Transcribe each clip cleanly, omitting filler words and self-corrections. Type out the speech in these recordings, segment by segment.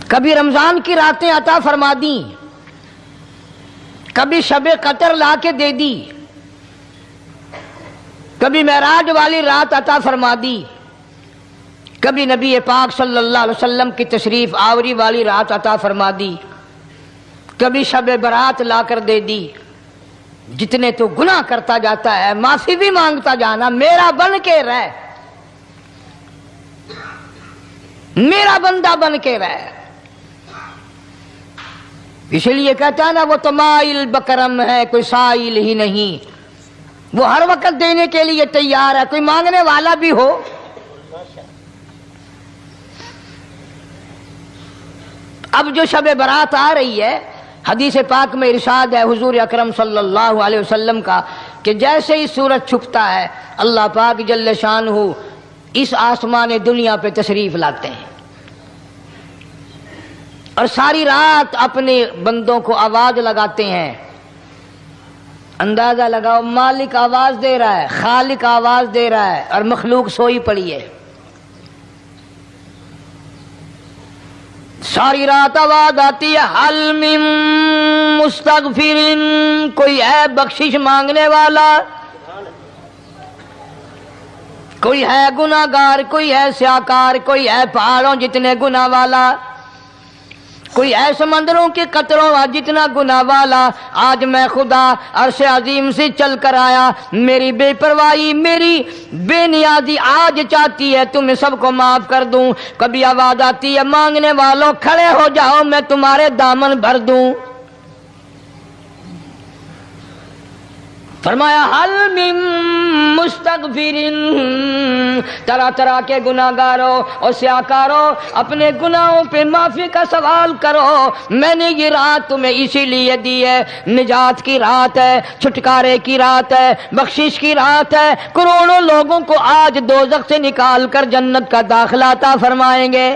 کبھی رمضان کی راتیں عطا فرما دیں، کبھی شب قدر لا کے دے دی، کبھی معراج والی رات عطا فرما دی، کبھی نبی پاک صلی اللہ علیہ وسلم کی تشریف آوری والی رات عطا فرما دی، کبھی شب برات لا کر دے دی۔ جتنے تو گناہ کرتا جاتا ہے معافی بھی مانگتا جانا، میرا بن کے رہ، میرا بندہ بن کے رہ۔ اس لیے کہتا ہے نا، وہ تو مائل بکرم ہے کوئی سائل ہی نہیں، وہ ہر وقت دینے کے لیے تیار ہے، کوئی مانگنے والا بھی ہو۔ اب جو شب برات آ رہی ہے، حدیث پاک میں ارشاد ہے حضور اکرم صلی اللہ علیہ وسلم کا کہ جیسے ہی سورج چھپتا ہے اللہ پاک جل شانہ اس آسمان دنیا پہ تشریف لاتے ہیں، اور ساری رات اپنے بندوں کو آواز لگاتے ہیں۔ اندازہ لگاؤ، مالک آواز دے رہا ہے، خالق آواز دے رہا ہے، اور مخلوق سوئی پڑی ہے۔ ساری رات آواز آتی ہے، حل من مستغفر، کوئی ہے بخشش مانگنے والا، کوئی ہے گناہ گار، کوئی ہے سیاکار، کوئی ہے پہاڑوں جتنے گناہ والا، کوئی ہے سمندروں کے قطروں جتنا گناہ والا۔ آج میں خدا عرش عظیم سے چل کر آیا، میری بے پرواہی، میری بے نیازی آج چاہتی ہے تمہیں سب کو معاف کر دوں۔ کبھی آواز آتی ہے، مانگنے والوں کھڑے ہو جاؤ، میں تمہارے دامن بھر دوں۔ فرمایا حل من مستغفرین، طرح طرح کے گناہ گاروں اور سیاکاروں اپنے گناہوں پہ معافی کا سوال کرو، میں نے یہ رات تمہیں اسی لیے دی ہے، نجات کی رات ہے، چھٹکارے کی رات ہے، بخشش کی رات ہے۔ کروڑوں لوگوں کو آج دوزخ سے نکال کر جنت کا داخلہ عطا فرمائیں گے۔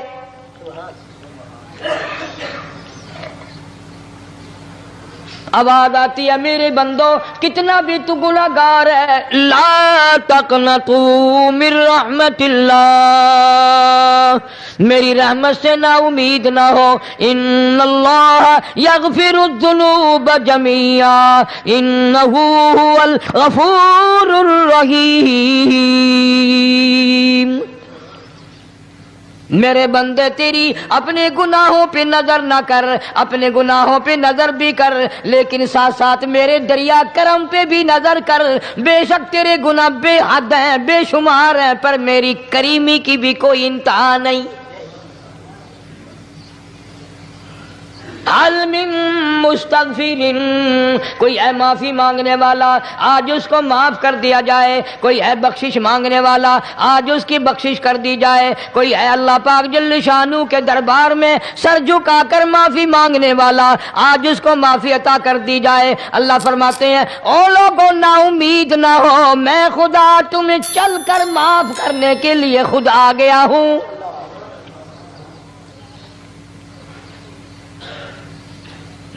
آواز آتی ہے، میرے بندو کتنا بھی تو گناہ گار ہے، لا تقنطوا من رحمت اللہ، میری رحمت سے نا امید نہ ہو۔ ان اللہ یغفر الذنوب جميعا انہ هو الغفور الرحیم۔ میرے بندے تیری اپنے گناہوں پہ نظر نہ کر، اپنے گناہوں پہ نظر بھی کر، لیکن ساتھ ساتھ میرے دریا کرم پہ بھی نظر کر۔ بے شک تیرے گناہ بے حد ہیں، بے شمار ہیں، پر میری کریمی کی بھی کوئی انتہا نہیں۔ حل من مستغفرین، کوئی ہے معافی مانگنے والا، آج اس کو معاف کر دیا جائے۔ کوئی ہے بخشش مانگنے والا، آج اس کی بخشش کر دی جائے۔ کوئی ہے اللہ پاک جل شانہ کے دربار میں سر جھکا کر معافی مانگنے والا، آج اس کو معافی عطا کر دی جائے۔ اللہ فرماتے ہیں، او لوگوں نا امید نہ ہو، میں خدا تمہیں چل کر معاف کرنے کے لیے خود آ گیا ہوں۔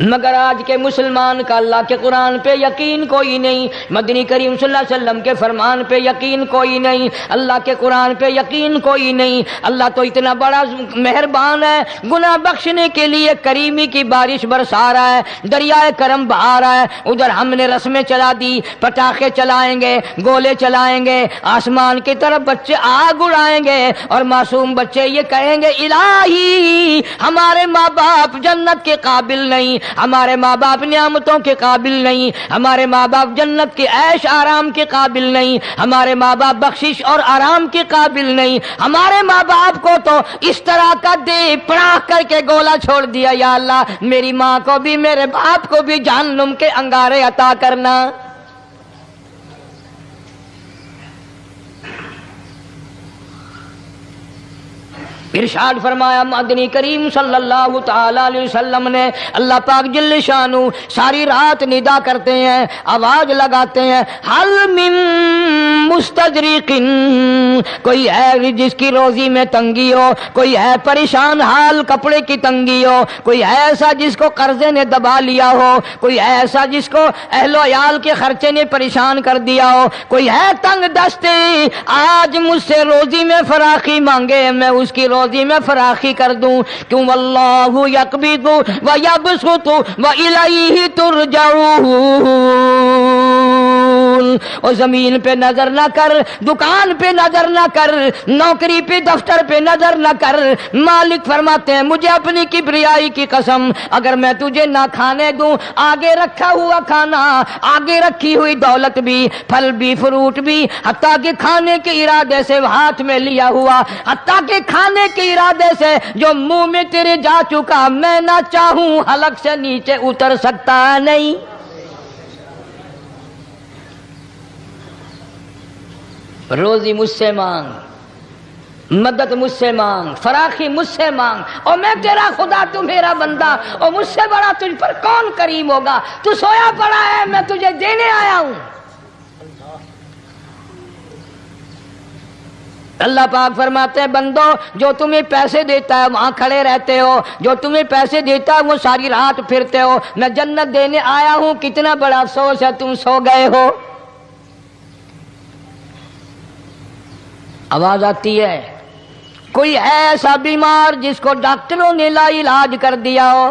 مگر آج کے مسلمان کا اللہ کے قرآن پہ یقین کوئی نہیں، مدنی کریم صلی اللہ علیہ وسلم کے فرمان پہ یقین کوئی نہیں، اللہ کے قرآن پہ یقین کوئی نہیں۔ اللہ تو اتنا بڑا مہربان ہے، گناہ بخشنے کے لیے کریمی کی بارش برسا رہا ہے، دریائے کرم بہا رہا ہے۔ ادھر ہم نے رسمیں چلا دی، پٹاخے چلائیں گے، گولے چلائیں گے، آسمان کی طرف بچے آگ اڑائیں گے، اور معصوم بچے یہ کہیں گے، الہی ہمارے ماں باپ جنت کے قابل نہیں، ہمارے ماں باپ نعمتوں کے قابل نہیں، ہمارے ماں باپ جنت کے عیش آرام کے قابل نہیں، ہمارے ماں باپ بخشش اور آرام کے قابل نہیں، ہمارے ماں باپ کو تو اس طرح کا دے پڑاخ کر کے گولا چھوڑ دیا۔ یا اللہ میری ماں کو بھی میرے باپ کو بھی جہنم کے انگارے عطا کرنا۔ ارشاد فرمایا مدنی کریم صلی اللہ تعالی علیہ وسلم نے، اللہ پاک جل شانہ ساری رات ندا کرتے ہیں، آواز لگاتے ہیں، حل من مستدرک، کوئی ہے جس کی روزی میں تنگی ہو، کوئی ہے پریشان حال کپڑے کی تنگی ہو، کوئی ہے ایسا جس کو قرضے نے دبا لیا ہو، کوئی ہے ایسا جس کو اہل و عیال کے خرچے نے پریشان کر دیا ہو، کوئی ہے تنگ دستے آج مجھ سے روزی میں فراخی مانگے، میں اس کی روزی روزی میں فراخی کر دوں. کیوں واللہ یقبض ویبسط والیہ ترجعون. اور زمین پہ نظر نہ کر, دکان پہ نظر نہ کر, نوکری پہ دفتر پہ نظر نہ کر. مالک فرماتے ہیں مجھے اپنی کبریائی کی قسم, اگر میں تجھے نہ کھانے دوں, آگے رکھا ہوا کھانا, آگے رکھی ہوئی دولت بھی, پھل بھی, فروٹ بھی, حتیٰ کہ کھانے کے ارادے سے ہاتھ میں لیا ہوا, حتیٰ کہ کھانے کے ارادے سے جو منہ میں تیرے جا چکا, میں نہ چاہوں حلق سے نیچے اتر سکتا نہیں. روزی مجھ سے مانگ, مدد مجھ سے مانگ, فراخی مجھ سے مانگ, اور میں تیرا خدا, تو میرا بندہ, اور مجھ سے بڑا تجھ پر کون کریم ہوگا. تو سویا پڑا ہے, میں تجھے دینے آیا ہوں. اللہ پاک فرماتے ہیں بندو, جو تمہیں پیسے دیتا ہے وہاں کھڑے رہتے ہو, جو تمہیں پیسے دیتا ہے وہ ساری رات پھرتے ہو. میں جنت دینے آیا ہوں, کتنا بڑا افسوس ہے تم سو گئے ہو. آواز آتی ہے, کوئی ہے ایسا بیمار جس کو ڈاکٹروں نے لا علاج کر دیا ہو,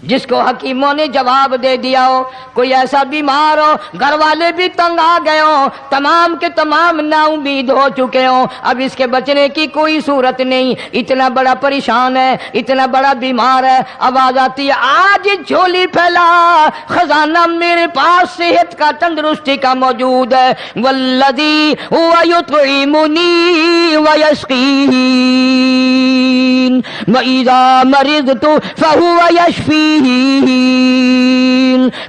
جس کو حکیموں نے جواب دے دیا ہو. کوئی ایسا بیمار ہو, گھر والے بھی تنگ آ گئے ہوں, تمام کے تمام نا امید ہو چکے ہوں, اب اس کے بچنے کی کوئی صورت نہیں, اتنا بڑا پریشان ہے, اتنا بڑا بیمار ہے. آواز آتی ہے آج جھولی پھیلا, خزانہ میرے پاس صحت کا, تندرستی کا موجود ہے. والذی هو یطعمنی ویسقین وَإِذَا مَرِضْتُ فَهُوَ يَشْفِينِ.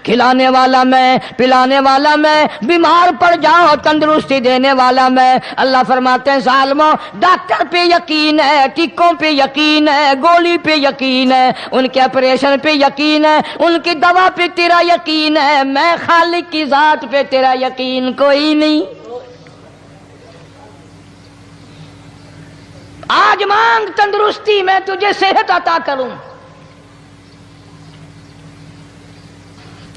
کھلانے والا میں, پلانے والا میں, بیمار پڑ جاؤ تندرستی دینے والا میں. اللہ فرماتے ہیں ظالموں, ڈاکٹر پہ یقین ہے, ٹکوں پہ یقین ہے, گولی پہ یقین ہے, ان کے آپریشن پہ یقین ہے, ان کی دوا پہ تیرا یقین ہے, میں خالق کی ذات پہ تیرا یقین کوئی نہیں. آج مانگ تندرستی, میں تجھے صحت عطا کروں.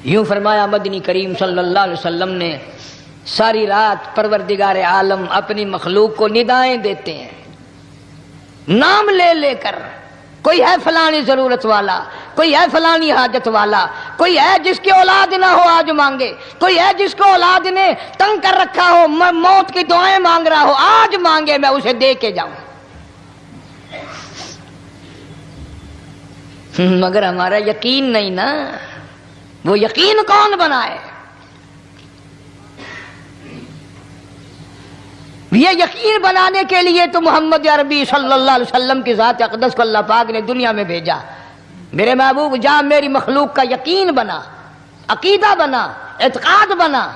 یوں فرمایا مدنی کریم صلی اللہ علیہ وسلم نے. ساری رات پروردگار عالم اپنی مخلوق کو ندائیں دیتے ہیں, نام لے لے کر. کوئی ہے فلانی ضرورت والا, کوئی ہے فلانی حاجت والا, کوئی ہے جس کی اولاد نہ ہو آج مانگے, کوئی ہے جس کو اولاد نے تنگ کر رکھا ہو, موت کی دعائیں مانگ رہا ہو, آج مانگے میں اسے دے کے جاؤں. مگر ہمارا یقین نہیں نا, وہ یقین کون بنائے؟ یہ یقین بنانے کے لیے تو محمد عربی صلی اللہ علیہ وسلم کی ذات اقدس کو اللہ پاک نے دنیا میں بھیجا. میرے محبوب جا میری مخلوق کا یقین بنا, عقیدہ بنا, اعتقاد بنا.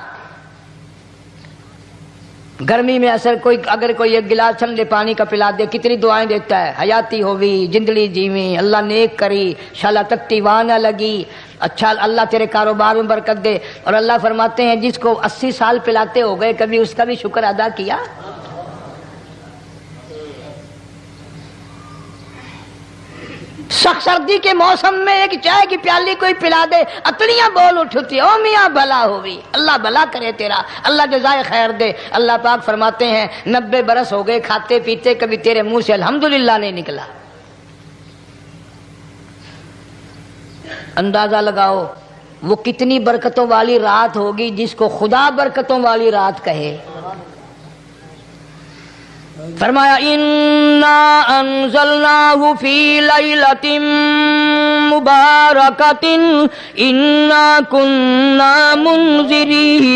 گرمی میں اگر کوئی ایک گلاس ٹھنڈے پانی کا پلا دے, کتنی دعائیں دیتا ہے, حیاتی ہوئی, جندڑی جیویں, اللہ نیک کری, شالا تکتی وانا لگی, اچھا اللہ تیرے کاروبار میں برکت دے. اور اللہ فرماتے ہیں جس کو 80 سال پلاتے ہو گئے, کبھی اس کا بھی شکر ادا کیا؟ سخت سردی کے موسم میں ایک چائے کی پیالی کوئی پلا دے, اتڑیاں بول اٹھتی, او میاں بھلا ہوئی, اللہ بھلا کرے تیرا, اللہ جزائے خیر دے. اللہ پاک فرماتے ہیں 90 برس ہو گئے کھاتے پیتے, کبھی تیرے منہ سے الحمدللہ نہیں نکلا. اندازہ لگاؤ وہ کتنی برکتوں والی رات ہوگی جس کو خدا برکتوں والی رات کہے. فرمایا انا انزلناہ فی لیلۃ مبارکۃ انا کننا منذرین.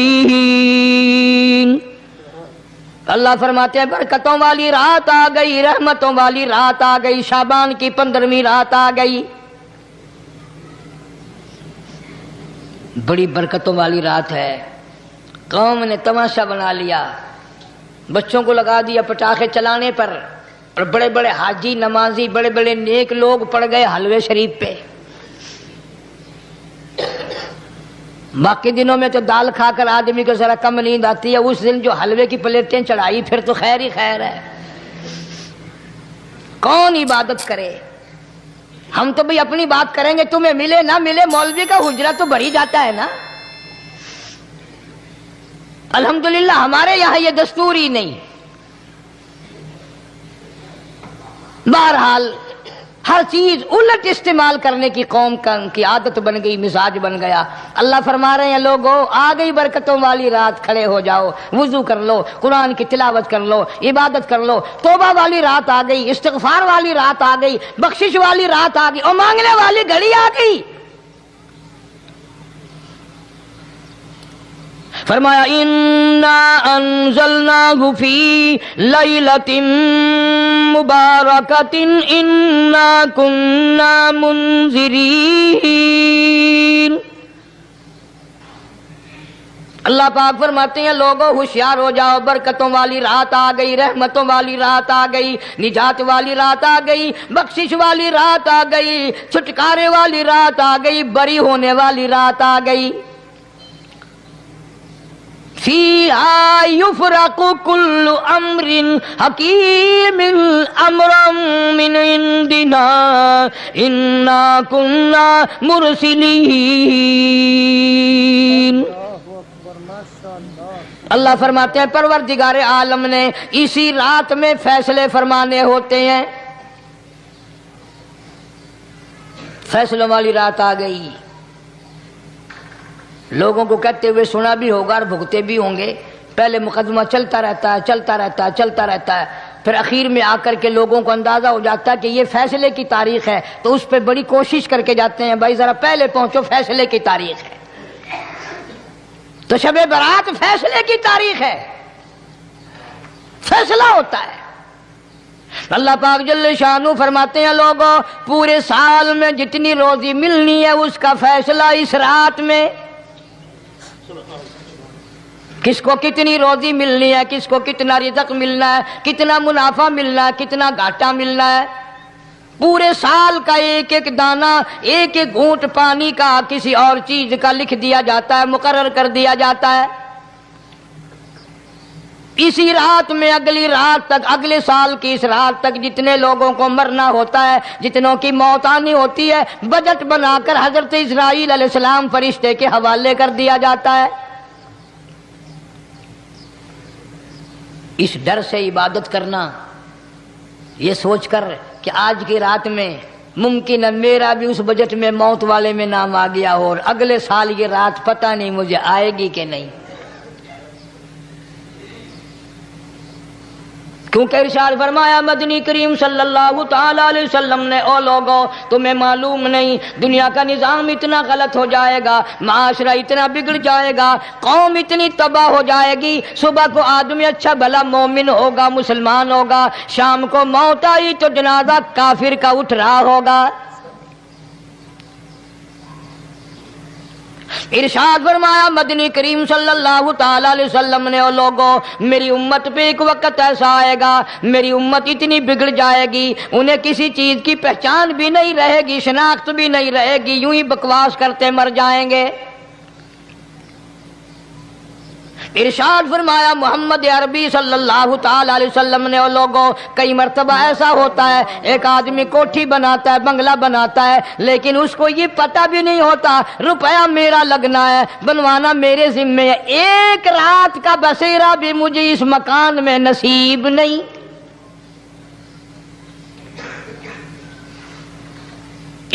اللہ فرماتے ہیں برکتوں والی رات آ گئی, رحمتوں والی رات آ گئی, شعبان کی 15ویں رات آ گئی. بڑی برکتوں والی رات ہے. قوم نے تماشا بنا لیا, بچوں کو لگا دیا پٹاخے چلانے پر, اور بڑے بڑے حاجی نمازی, بڑے بڑے نیک لوگ پڑ گئے حلوے شریف پہ. باقی دنوں میں تو دال کھا کر آدمی کو ذرا کم نیند آتی ہے, اس دن جو حلوے کی پلیٹیں چڑھائی پھر تو خیر ہی خیر ہے. کون عبادت کرے؟ ہم تو بھئی اپنی بات کریں گے, تمہیں ملے نہ ملے, مولوی کا حجرہ تو بڑھ ہی جاتا ہے نا. الحمدللہ ہمارے یہاں یہ دستور ہی نہیں. بہرحال ہر چیز الٹ استعمال کرنے کی قوم کی عادت بن گئی، مزاج بن گیا۔ اللہ فرما رہے ہیں لوگو آ گئی برکتوں والی رات، کھڑے ہو جاؤ، وضو کر لو، قرآن کی تلاوت کر لو، عبادت کر لو، توبہ والی رات آ گئی، استغفار والی رات آ گئی، بخشش والی رات آ گئی، اور مانگنے والی گھڑی آ گئی۔ فرمایا انا انزلناه فی لیلۃ مبارکۃ انا کنا منذرین۔ اللہ پاک فرماتے ہیں لوگوں ہوشیار ہو جاؤ، برکتوں والی رات آ گئی، رحمتوں والی رات آ گئی، نجات والی رات آ گئی، بخشش والی رات آ گئی، چھٹکارے والی رات آ گئی، بری ہونے والی رات آ گئی۔ فیہا یفرق کل امر حکیم امرا من عندنا انا کنا مرسلین۔ اللہ فرماتے ہیں پروردگار عالم نے اسی رات میں فیصلے فرمانے ہوتے ہیں۔ فیصلوں والی رات آ گئی، لوگوں کو کہتے ہوئے سنا بھی ہوگا اور بھگتے بھی ہوں گے۔ پہلے مقدمہ چلتا رہتا ہے، چلتا رہتا ہے، چلتا رہتا ہے، پھر اخیر میں آ کر کے لوگوں کو اندازہ ہو جاتا ہے کہ یہ فیصلے کی تاریخ ہے، تو اس پہ بڑی کوشش کر کے جاتے ہیں بھائی ذرا پہلے پہنچو، فیصلے کی تاریخ ہے۔ تو شب برات فیصلے کی تاریخ ہے، فیصلہ ہوتا ہے۔ اللہ پاک جل شانہ فرماتے ہیں لوگوں پورے سال میں جتنی روزی ملنی ہے اس کا فیصلہ اس رات میں، کس کو کتنی روزی ملنی ہے، کس کو کتنا رزق ملنا ہے، کتنا منافع ملنا ہے، کتنا گھاٹا ملنا ہے۔ پورے سال کا ایک ایک دانہ، ایک ایک گھونٹ پانی کا کسی اور چیز کا لکھ دیا جاتا ہے، مقرر کر دیا جاتا ہے۔ اسی رات میں اگلی رات تک، اگلے سال کی اس رات تک جتنے لوگوں کو مرنا ہوتا ہے، جتنوں کی موت آنی ہوتی ہے، بجٹ بنا کر حضرت اسرائیل علیہ السلام فرشتے کے حوالے کر دیا جاتا ہے۔ اس ڈر سے عبادت کرنا، یہ سوچ کر کہ آج کی رات میں ممکن ہے میرا بھی اس بجٹ میں موت والے میں نام آ گیا ہو، اور اگلے سال یہ رات پتہ نہیں مجھے آئے گی کہ نہیں۔ کیونکہ ارشاد فرمایا مدنی کریم صلی اللہ تعالی علیہ وسلم نے او لوگوں تمہیں معلوم نہیں دنیا کا نظام اتنا غلط ہو جائے گا، معاشرہ اتنا بگڑ جائے گا، قوم اتنی تباہ ہو جائے گی، صبح کو آدمی اچھا بھلا مومن ہوگا، مسلمان ہوگا، شام کو موت آئی تو جنازہ کافر کا اٹھ رہا ہوگا۔ ارشاد فرمایا مدنی کریم صلی اللہ تعالی علیہ وسلم نے او لوگوں میری امت پہ ایک وقت ایسا آئے گا، میری امت اتنی بگڑ جائے گی، انہیں کسی چیز کی پہچان بھی نہیں رہے گی، شناخت بھی نہیں رہے گی، یوں ہی بکواس کرتے مر جائیں گے۔ ارشاد فرمایا محمد عربی صلی اللہ تعالی علیہ وسلم نے اور لوگوں کئی مرتبہ ایسا ہوتا ہے ایک آدمی کوٹھی بناتا ہے، بنگلہ بناتا ہے، لیکن اس کو یہ پتہ بھی نہیں ہوتا روپیہ میرا لگنا ہے، بنوانا میرے ذمے ہے، ایک رات کا بسیرا بھی مجھے اس مکان میں نصیب نہیں۔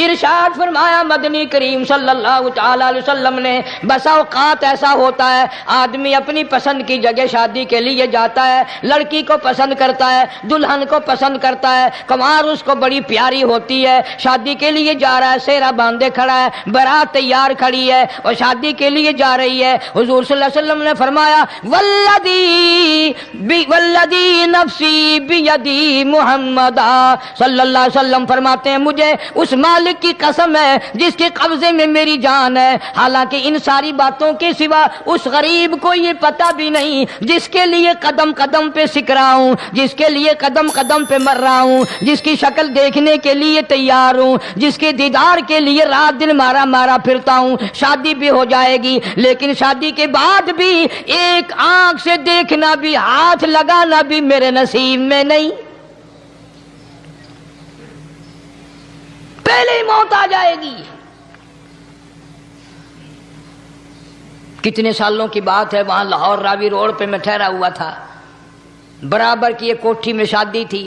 ارشاد فرمایا مدنی کریم صلی اللہ تعالی علیہ وسلم نے بسا اوقات ایسا ہوتا ہے آدمی اپنی پسند کی جگہ شادی کے لیے جاتا ہے، لڑکی کو پسند کرتا ہے، دلہن کو پسند کرتا ہے، کمار اس کو بڑی پیاری ہوتی ہے، شادی کے لیے جا رہا ہے، سہرا باندھے کھڑا ہے، بارات تیار کھڑی ہے اور شادی کے لیے جا رہی ہے۔ حضور صلی اللہ علیہ وسلم نے فرمایا والذی نفسی بیدی محمد صلی اللہ علیہ وسلم فرماتے ہیں مجھے اس مالک کی قسم ہے جس کے قبضے میں میری جان ہے، حالانکہ ان ساری باتوں کے سوا اس غریب کو یہ پتہ بھی نہیں جس کے لیے قدم قدم پہ سکھ رہا ہوں، جس کے لیے قدم قدم پہ مر رہا ہوں، جس کی شکل دیکھنے کے لیے تیار ہوں، جس کے دیدار کے لیے رات دن مارا مارا پھرتا ہوں۔ شادی بھی ہو جائے گی لیکن شادی کے بعد بھی ایک آنکھ سے دیکھنا بھی، ہاتھ لگانا بھی میرے نصیب میں نہیں، پہلے ہی موت آ جائے گی۔ کتنے سالوں کی بات ہے، وہاں لاہور راوی روڈ پہ میں ٹھہرا ہوا تھا، برابر کی ایک کوٹھی میں شادی تھی،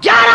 11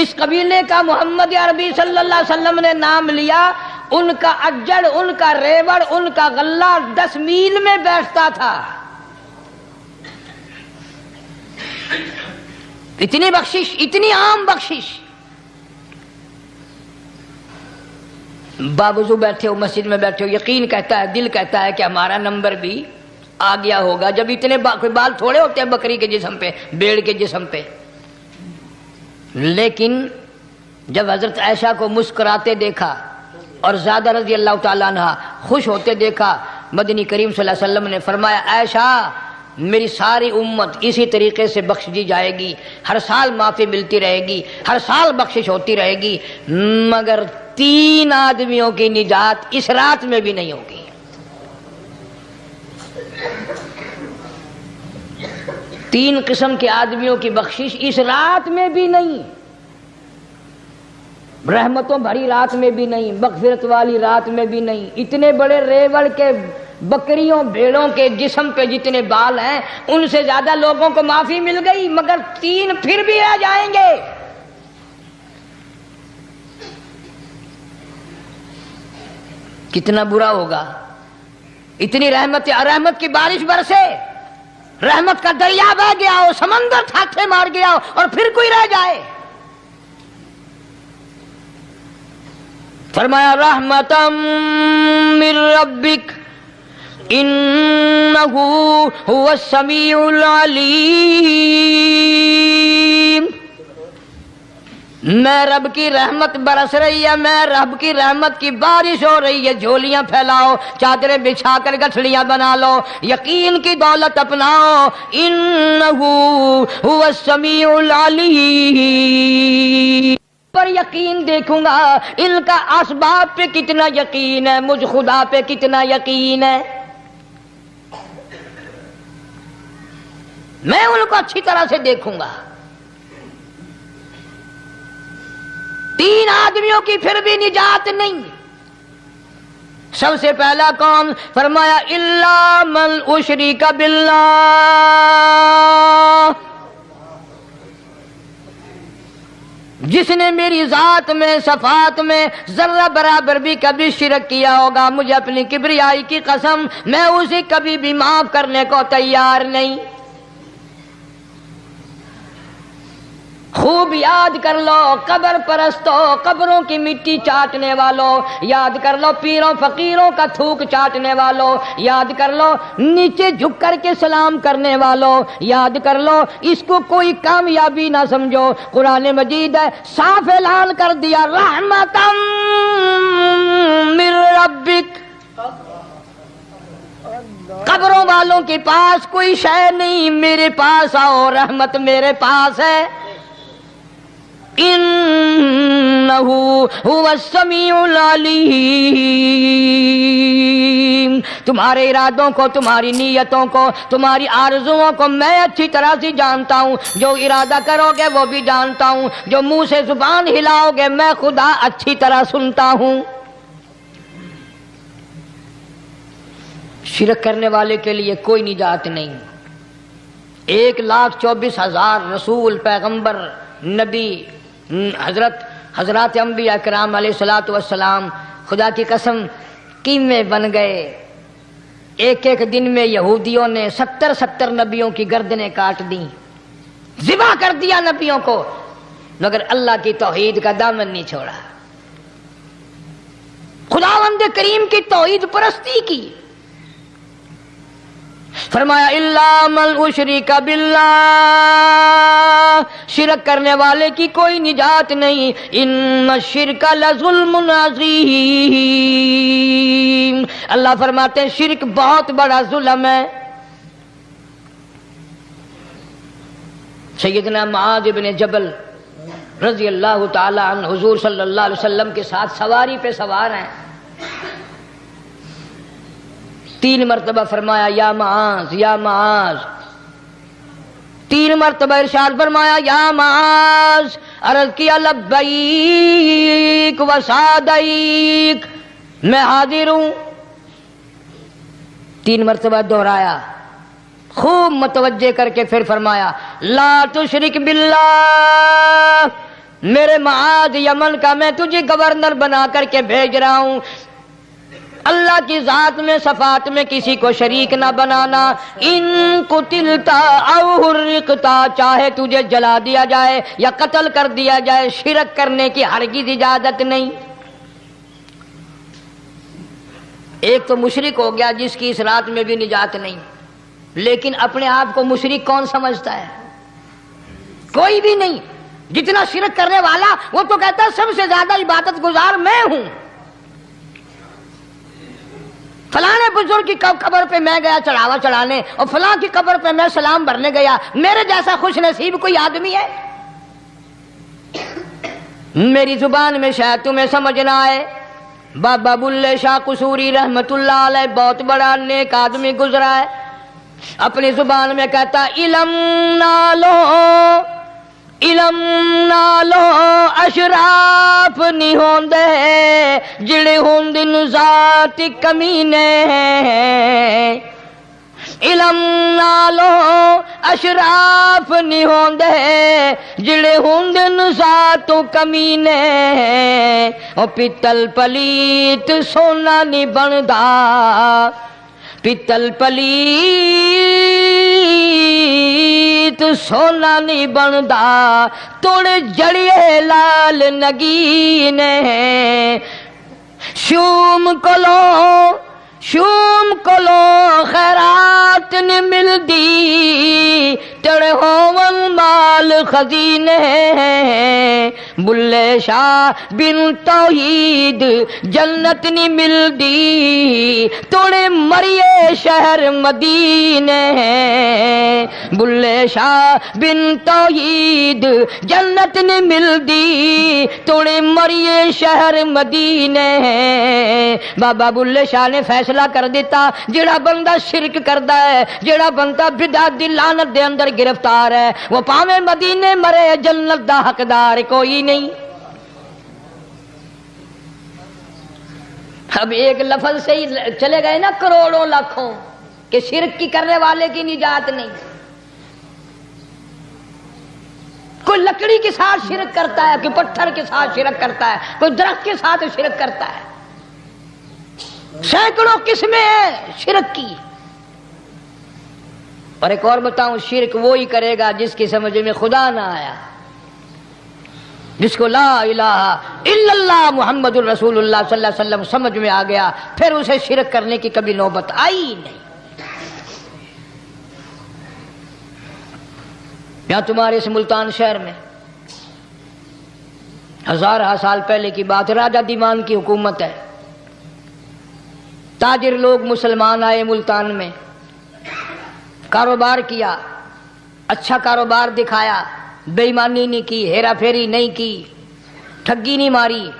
جس قبیلے کا محمد عربی صلی اللہ علیہ وسلم نے نام لیا، ان کا اجڑ، ان کا ریوڑ، ان کا غلہ 10 میل میں بیٹھتا تھا۔ اتنی بخشش، اتنی عام بخشش۔ باوضو بیٹھے ہو، مسجد میں بیٹھے ہو، یقین کہتا ہے، دل کہتا ہے کہ ہمارا نمبر بھی آ گیا ہوگا، جب اتنے کوئی بال تھوڑے ہوتے ہیں بکری کے جسم پہ، بھیڑ کے جسم پہ۔ لیکن جب حضرت عائشہ کو مسکراتے دیکھا اور زیادہ رضی اللہ تعالیٰ عنہ خوش ہوتے دیکھا، مدنی کریم صلی اللہ علیہ وسلم نے فرمایا عائشہ میری ساری امت اسی طریقے سے بخش دی جائے گی، ہر سال معافی ملتی رہے گی، ہر سال بخشش ہوتی رہے گی، مگر 3 آدمیوں کی نجات اس رات میں بھی نہیں ہوگی۔ 3 قسم کے آدمیوں کی بخشش اس رات میں بھی نہیں، رحمتوں بھری رات میں بھی نہیں، مغفرت والی رات میں بھی نہیں۔ اتنے بڑے ریوڑ کے بکریوں بھیڑوں کے جسم پہ جتنے بال ہیں ان سے زیادہ لوگوں کو معافی مل گئی، مگر 3 پھر بھی رہ جائیں گے۔ کتنا برا ہوگا، اتنی رحمت کی بارش برسے، رحمت کا دریا بہ گیا ہو، سمندر تھاٹھے مار گیا ہو اور پھر کوئی رہ جائے۔ فرمایا رحمتم من ربک انہ هو السمیع العلیم۔ میں رب کی رحمت برس رہی ہے، میں رب کی رحمت کی بارش ہو رہی ہے، جھولیاں پھیلاؤ، چادریں بچھا کر گٹھڑیاں بنا لو، یقین کی دولت اپناؤ، انہ هو السمیع العلیم۔ پر یقین دیکھوں گا ان کا اسباب پہ کتنا یقین ہے، مجھ خدا پہ کتنا یقین ہے، میں ان کو اچھی طرح سے دیکھوں گا۔ 3 آدمیوں کی پھر بھی نجات نہیں۔ سب سے پہلا کون؟ فرمایا الا من اشرک باللہ، جس نے میری ذات میں، صفات میں ذرہ برابر بھی کبھی شرک کیا ہوگا، مجھے اپنی کبریائی کی قسم میں اسے کبھی بھی معاف کرنے کو تیار نہیں۔ خوب یاد کر لو قبر پرستوں، قبروں کی مٹی چاٹنے والوں، یاد کر لو پیروں فقیروں کا تھوک چاٹنے والوں، یاد کر لو نیچے جھک کر کے سلام کرنے والوں، یاد کر لو اس کو کوئی کامیابی نہ سمجھو۔ قرآن مجید ہے صاف اعلان کر دیا رحمتم من ربک، قبروں والوں کے پاس کوئی شے نہیں، میرے پاس آؤ، رحمت میرے پاس ہے۔ انہ هو السمیع العلیم، تمہارے ارادوں کو، تمہاری نیتوں کو، تمہاری آرزوؤں کو میں اچھی طرح سے جانتا ہوں، جو ارادہ کرو گے وہ بھی جانتا ہوں، جو منہ سے زبان ہلاؤ گے میں خدا اچھی طرح سنتا ہوں۔ شرک کرنے والے کے لیے کوئی نجات نہیں۔ 1,24,000 رسول، پیغمبر، نبی، حضرات انبیاء کرام علیہ الصلوۃ والسلام خدا کی قسم قیمے بن گئے۔ ایک دن میں یہودیوں نے 70 نبیوں کی گردنیں کاٹ دیں، ذبح کر دیا نبیوں کو، مگر اللہ کی توحید کا دامن نہیں چھوڑا، خداوند کریم کی توحید پرستی کی۔ فرمایا الا من اشرک باللہ، شرک کرنے والے کی کوئی نجات نہیں، ان الشرک لظلم عظیم، اللہ فرماتے ہیں شرک بہت بڑا ظلم ہے۔ سیدنا معاذ بن جبل رضی اللہ تعالی عنہ حضور صلی اللہ علیہ وسلم کے ساتھ سواری پہ سوار ہیں، 3 مرتبہ فرمایا یا معاذ یا معاذ، 3 مرتبہ ارشاد فرمایا یا معاذ، عرض کیا لبیک و سعدیک، میں حاضر ہوں، 3 مرتبہ دہرایا، خوب متوجہ کر کے پھر فرمایا لا تشرک باللہ، میرے معاذ یمن کا میں تجھے گورنر بنا کر کے بھیج رہا ہوں، اللہ کی ذات میں صفات میں کسی کو شریک نہ بنانا، ان قتلتا او حرقتا، چاہے تجھے جلا دیا جائے یا قتل کر دیا جائے، شرک کرنے کی ہرگز اجازت نہیں۔ ایک تو مشرک ہو گیا جس کی اس رات میں بھی نجات نہیں، لیکن اپنے آپ کو مشرک کون سمجھتا ہے؟ کوئی بھی نہیں۔ جتنا شرک کرنے والا وہ تو کہتا ہے سب سے زیادہ عبادت گزار میں ہوں، فلاں بزرگ کی قبر پہ میں گیا چڑھاوا چڑھانے اور فلاں کی قبر پہ میں سلام بھرنے گیا، میرے جیسا خوش نصیب کوئی آدمی ہے؟ میری زبان میں شاید تمہیں سمجھ نہ آئے، بابا بلے شاہ قصوری رحمت اللہ علیہ بہت بڑا نیک آدمی گزرا ہے، اپنی زبان میں کہتا علم نالو علم نالو اشراف نہیں ہوندے جڑے ہوندن ذات کمینے، علم نالو اشراف نہیں ہوندے جڑے ہوندن ذات کمینے، او پتل پلیت سونا نہیں بندا، پتل پلیت سونا نہیں بندا، توڑ جڑیے لال نگینے، شوم کلو خیرات نہیں ملدی، تڑے ہوون مال خزینے، بلے شاہ بن توحید جنت نہیں ملدی، توڑے مریے شہر مدینے، بلے شاہ بن توحید جنت نہیں ملدی، توڑے مریے شہر مدینے۔ بابا بلے شاہ نے فیصلہ کر دیتا، جڑا بندہ شرک کردا ہے، جڑا بندہ بدعت دی لعنت دے اندر گرفتار ہے، وہ پاویں مدینے مرے جنت دا حقدار کوئی نہیں۔ اب ایک لفظ سے ہی چلے گئے نا کروڑوں لاکھوں کہ شرک کی کرنے والے کی نجات نہیں۔ کوئی لکڑی کے ساتھ شرک کرتا ہے، کوئی پتھر کے ساتھ شرک کرتا ہے، کوئی درخت کے ساتھ شرک کرتا ہے، سینکڑوں قسمیں ہیں شرک کی۔ اور ایک اور بتاؤں، شرک وہی کرے گا جس کی سمجھ میں خدا نہ آیا، جس کو لا الہ الا اللہ محمد الرسول اللہ صلی اللہ علیہ وسلم سمجھ میں آ گیا، پھر اسے شرک کرنے کی کبھی نوبت آئی نہیں۔ یہاں تمہارے اس ملتان شہر میں ہزارہ سال پہلے کی بات، راجہ دیوان کی حکومت ہے، تاجر لوگ مسلمان آئے ملتان میں، کاروبار کیا، اچھا کاروبار دکھایا، بے ایمانی نہیں کی، ہیرا پھیری نہیں کی، ٹھگی نہیں ماری،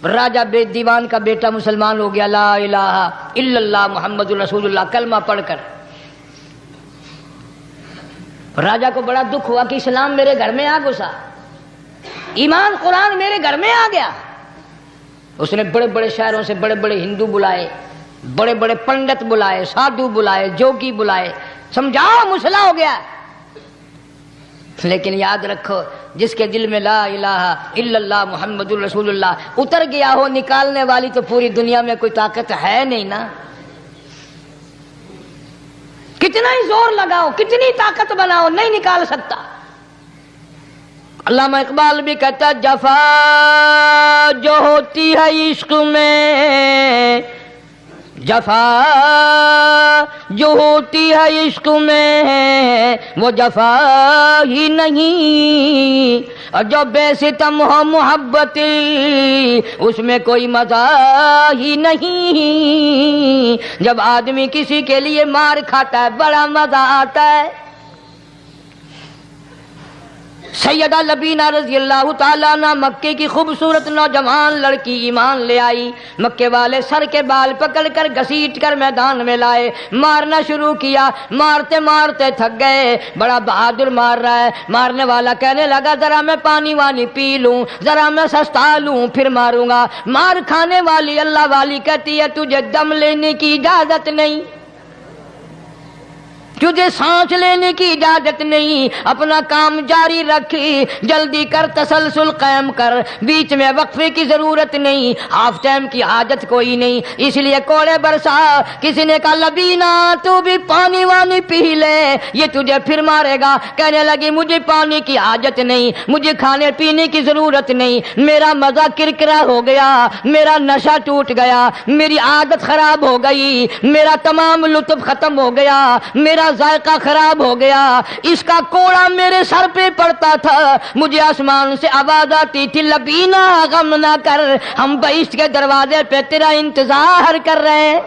راجہ دیوان کا بیٹا مسلمان ہو گیا، لا الہ الا اللہ محمد الرسول اللہ کلمہ پڑھ کر۔ راجہ کو بڑا دکھ ہوا کہ اسلام میرے گھر میں آ گھسا، ایمان قرآن میرے گھر میں آ گیا۔ اس نے بڑے بڑے شہروں سے بڑے بڑے ہندو بلائے، بڑے بڑے پنڈت بلائے، سادھو بلائے، جوگی بلائے، سمجھاؤ مسئلہ ہو گیا۔ لیکن یاد رکھو، جس کے دل میں لا الہ الا اللہ محمد الرسول اللہ اتر گیا ہو، نکالنے والی تو پوری دنیا میں کوئی طاقت ہے نہیں نا۔ کتنا ہی زور لگاؤ، کتنی طاقت بناؤ، نہیں نکال سکتا۔ علامہ اقبال بھی کہتا جفا جو ہوتی ہے عشق میں، جفا جو ہوتی ہے عشق میں وہ جفا ہی نہیں، اور جو بے ستم ہو محبت اس میں کوئی مزہ ہی نہیں۔ جب آدمی کسی کے لیے مار کھاتا ہے بڑا مزہ آتا ہے۔ سیدہ لبینہ رضی اللہ تعالیٰ عنہ مکے کی خوبصورت نوجوان لڑکی ایمان لے آئی، مکے والے سر کے بال پکڑ کر گھسیٹ کر میدان میں لائے، مارنا شروع کیا، مارتے مارتے تھک گئے، بڑا بہادر مار رہا ہے۔ مارنے والا کہنے لگا ذرا میں پانی وانی پی لوں، ذرا میں سستا لوں پھر ماروں گا۔ مار کھانے والی اللہ والی کہتی ہے تجھے دم لینے کی اجازت نہیں، تجھے سانس لینے کی اجازت نہیں، اپنا کام جاری رکھ، جلدی کر، تسلسل قائم کر، بیچ میں وقفے کی ضرورت نہیں، ہاف ٹائم کی حاجت کوئی نہیں، اس لیے کوڑے برسا۔ کسی نے کہا لبینا تو بھی پانی وانی پی لے، یہ تجھے پھر مارے گا۔ کہنے لگی مجھے پانی کی حاجت نہیں، مجھے کھانے پینے کی ضرورت نہیں، میرا مزہ کرکرا ہو گیا، میرا نشہ ٹوٹ گیا، میری عادت خراب ہو گئی، میرا تمام لطف ختم ہو گیا، میرا ذائقہ خراب ہو گیا، اس کا کوڑا میرے سر پہ پڑتا تھا، مجھے آسمان سے آواز آتی تھی لبینا غم نہ کر، ہم بہشت کے دروازے پہ تیرا انتظار کر رہے ہیں۔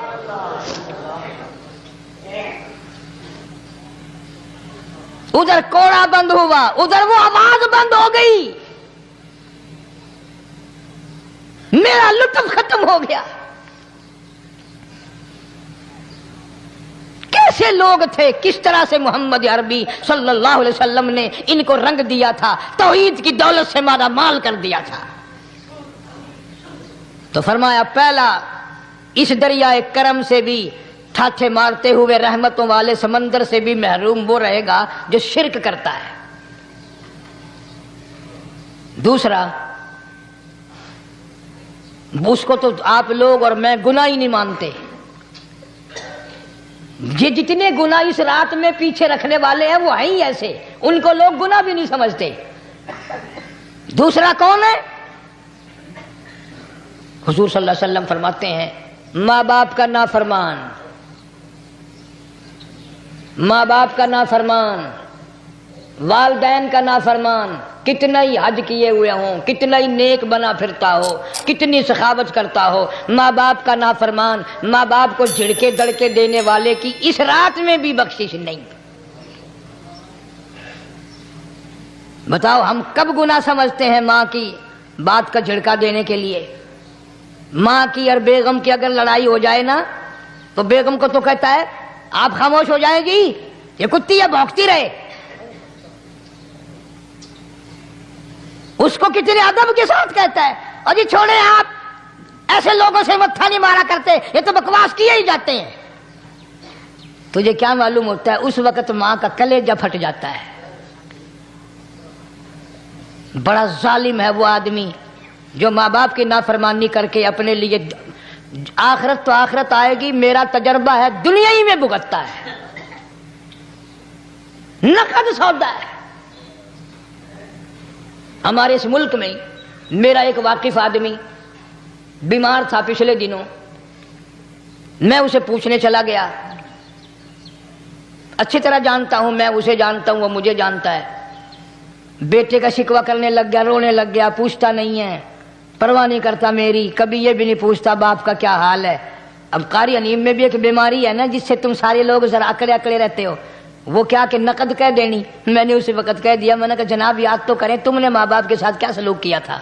ادھر کوڑا بند ہوا، ادھر وہ آواز بند ہو گئی، میرا لطف ختم ہو گیا۔ کیسے لوگ تھے، کس طرح سے محمد عربی صلی اللہ علیہ وسلم نے ان کو رنگ دیا تھا، توحید کی دولت سے مالا مال کر دیا تھا۔ تو فرمایا پہلا، اس دریائے کرم سے بھی ٹھاٹھے مارتے ہوئے رحمتوں والے سمندر سے بھی محروم وہ رہے گا جو شرک کرتا ہے۔ دوسرا، اس کو تو آپ لوگ اور میں گناہ ہی نہیں مانتے، یہ جتنے گناہ اس رات میں پیچھے رکھنے والے ہیں وہ ہیں ہی ایسے، ان کو لوگ گناہ بھی نہیں سمجھتے۔ دوسرا کون ہے؟ حضور صلی اللہ علیہ وسلم فرماتے ہیں ماں باپ کا نافرمان، ماں باپ کا نافرمان، والدین کا نافرمان، کتنا ہی حج کیے ہوئے ہوں، کتنا ہی نیک بنا پھرتا ہو، کتنی سخاوت کرتا ہو، ماں باپ کا نافرمان، ماں باپ کو جھڑکے دڑکے دینے والے کی اس رات میں بھی بخشش نہیں۔ بتاؤ ہم کب گناہ سمجھتے ہیں ماں کی بات کا جھڑکا دینے کے لیے؟ ماں کی اور بیگم کی اگر لڑائی ہو جائے نا تو بیگم کو تو کہتا ہے آپ خاموش ہو جائیں گی، یہ کتی ہے بھونکتی رہے۔ اس کو کتنے ادب کے ساتھ کہتا ہے اور جی چھوڑے آپ ایسے لوگوں سے متھا نہیں مارا کرتے، یہ تو بکواس کیے ہی جاتے ہیں۔ تجھے کیا معلوم ہوتا ہے اس وقت ماں کا کلیجہ پھٹ جاتا ہے۔ بڑا ظالم ہے وہ آدمی جو ماں باپ کی نافرمانی کر کے اپنے لیے آخرت تو آخرت آئے گی، میرا تجربہ ہے دنیا ہی میں بھگتتا ہے، نقد سودا ہے۔ ہمارے اس ملک میں میرا ایک واقف آدمی بیمار تھا پچھلے دنوں، میں اسے پوچھنے چلا گیا، اچھی طرح جانتا ہوں، میں اسے جانتا ہوں، وہ مجھے جانتا ہے۔ بیٹے کا شکوہ کرنے لگ گیا، رونے لگ گیا، پوچھتا نہیں ہے، پرواہ نہیں کرتا میری، کبھی یہ بھی نہیں پوچھتا باپ کا کیا حال ہے۔ اب قاری انیم میں بھی ایک بیماری ہے نا جس سے تم سارے لوگ ذرا اکڑے اکڑے رہتے ہو، وہ کیا کہ نقد کہہ دینی۔ میں نے اسی وقت کہہ دیا، میں نے کہا جناب یاد تو کریں تم نے ماں باپ کے ساتھ کیا سلوک کیا تھا،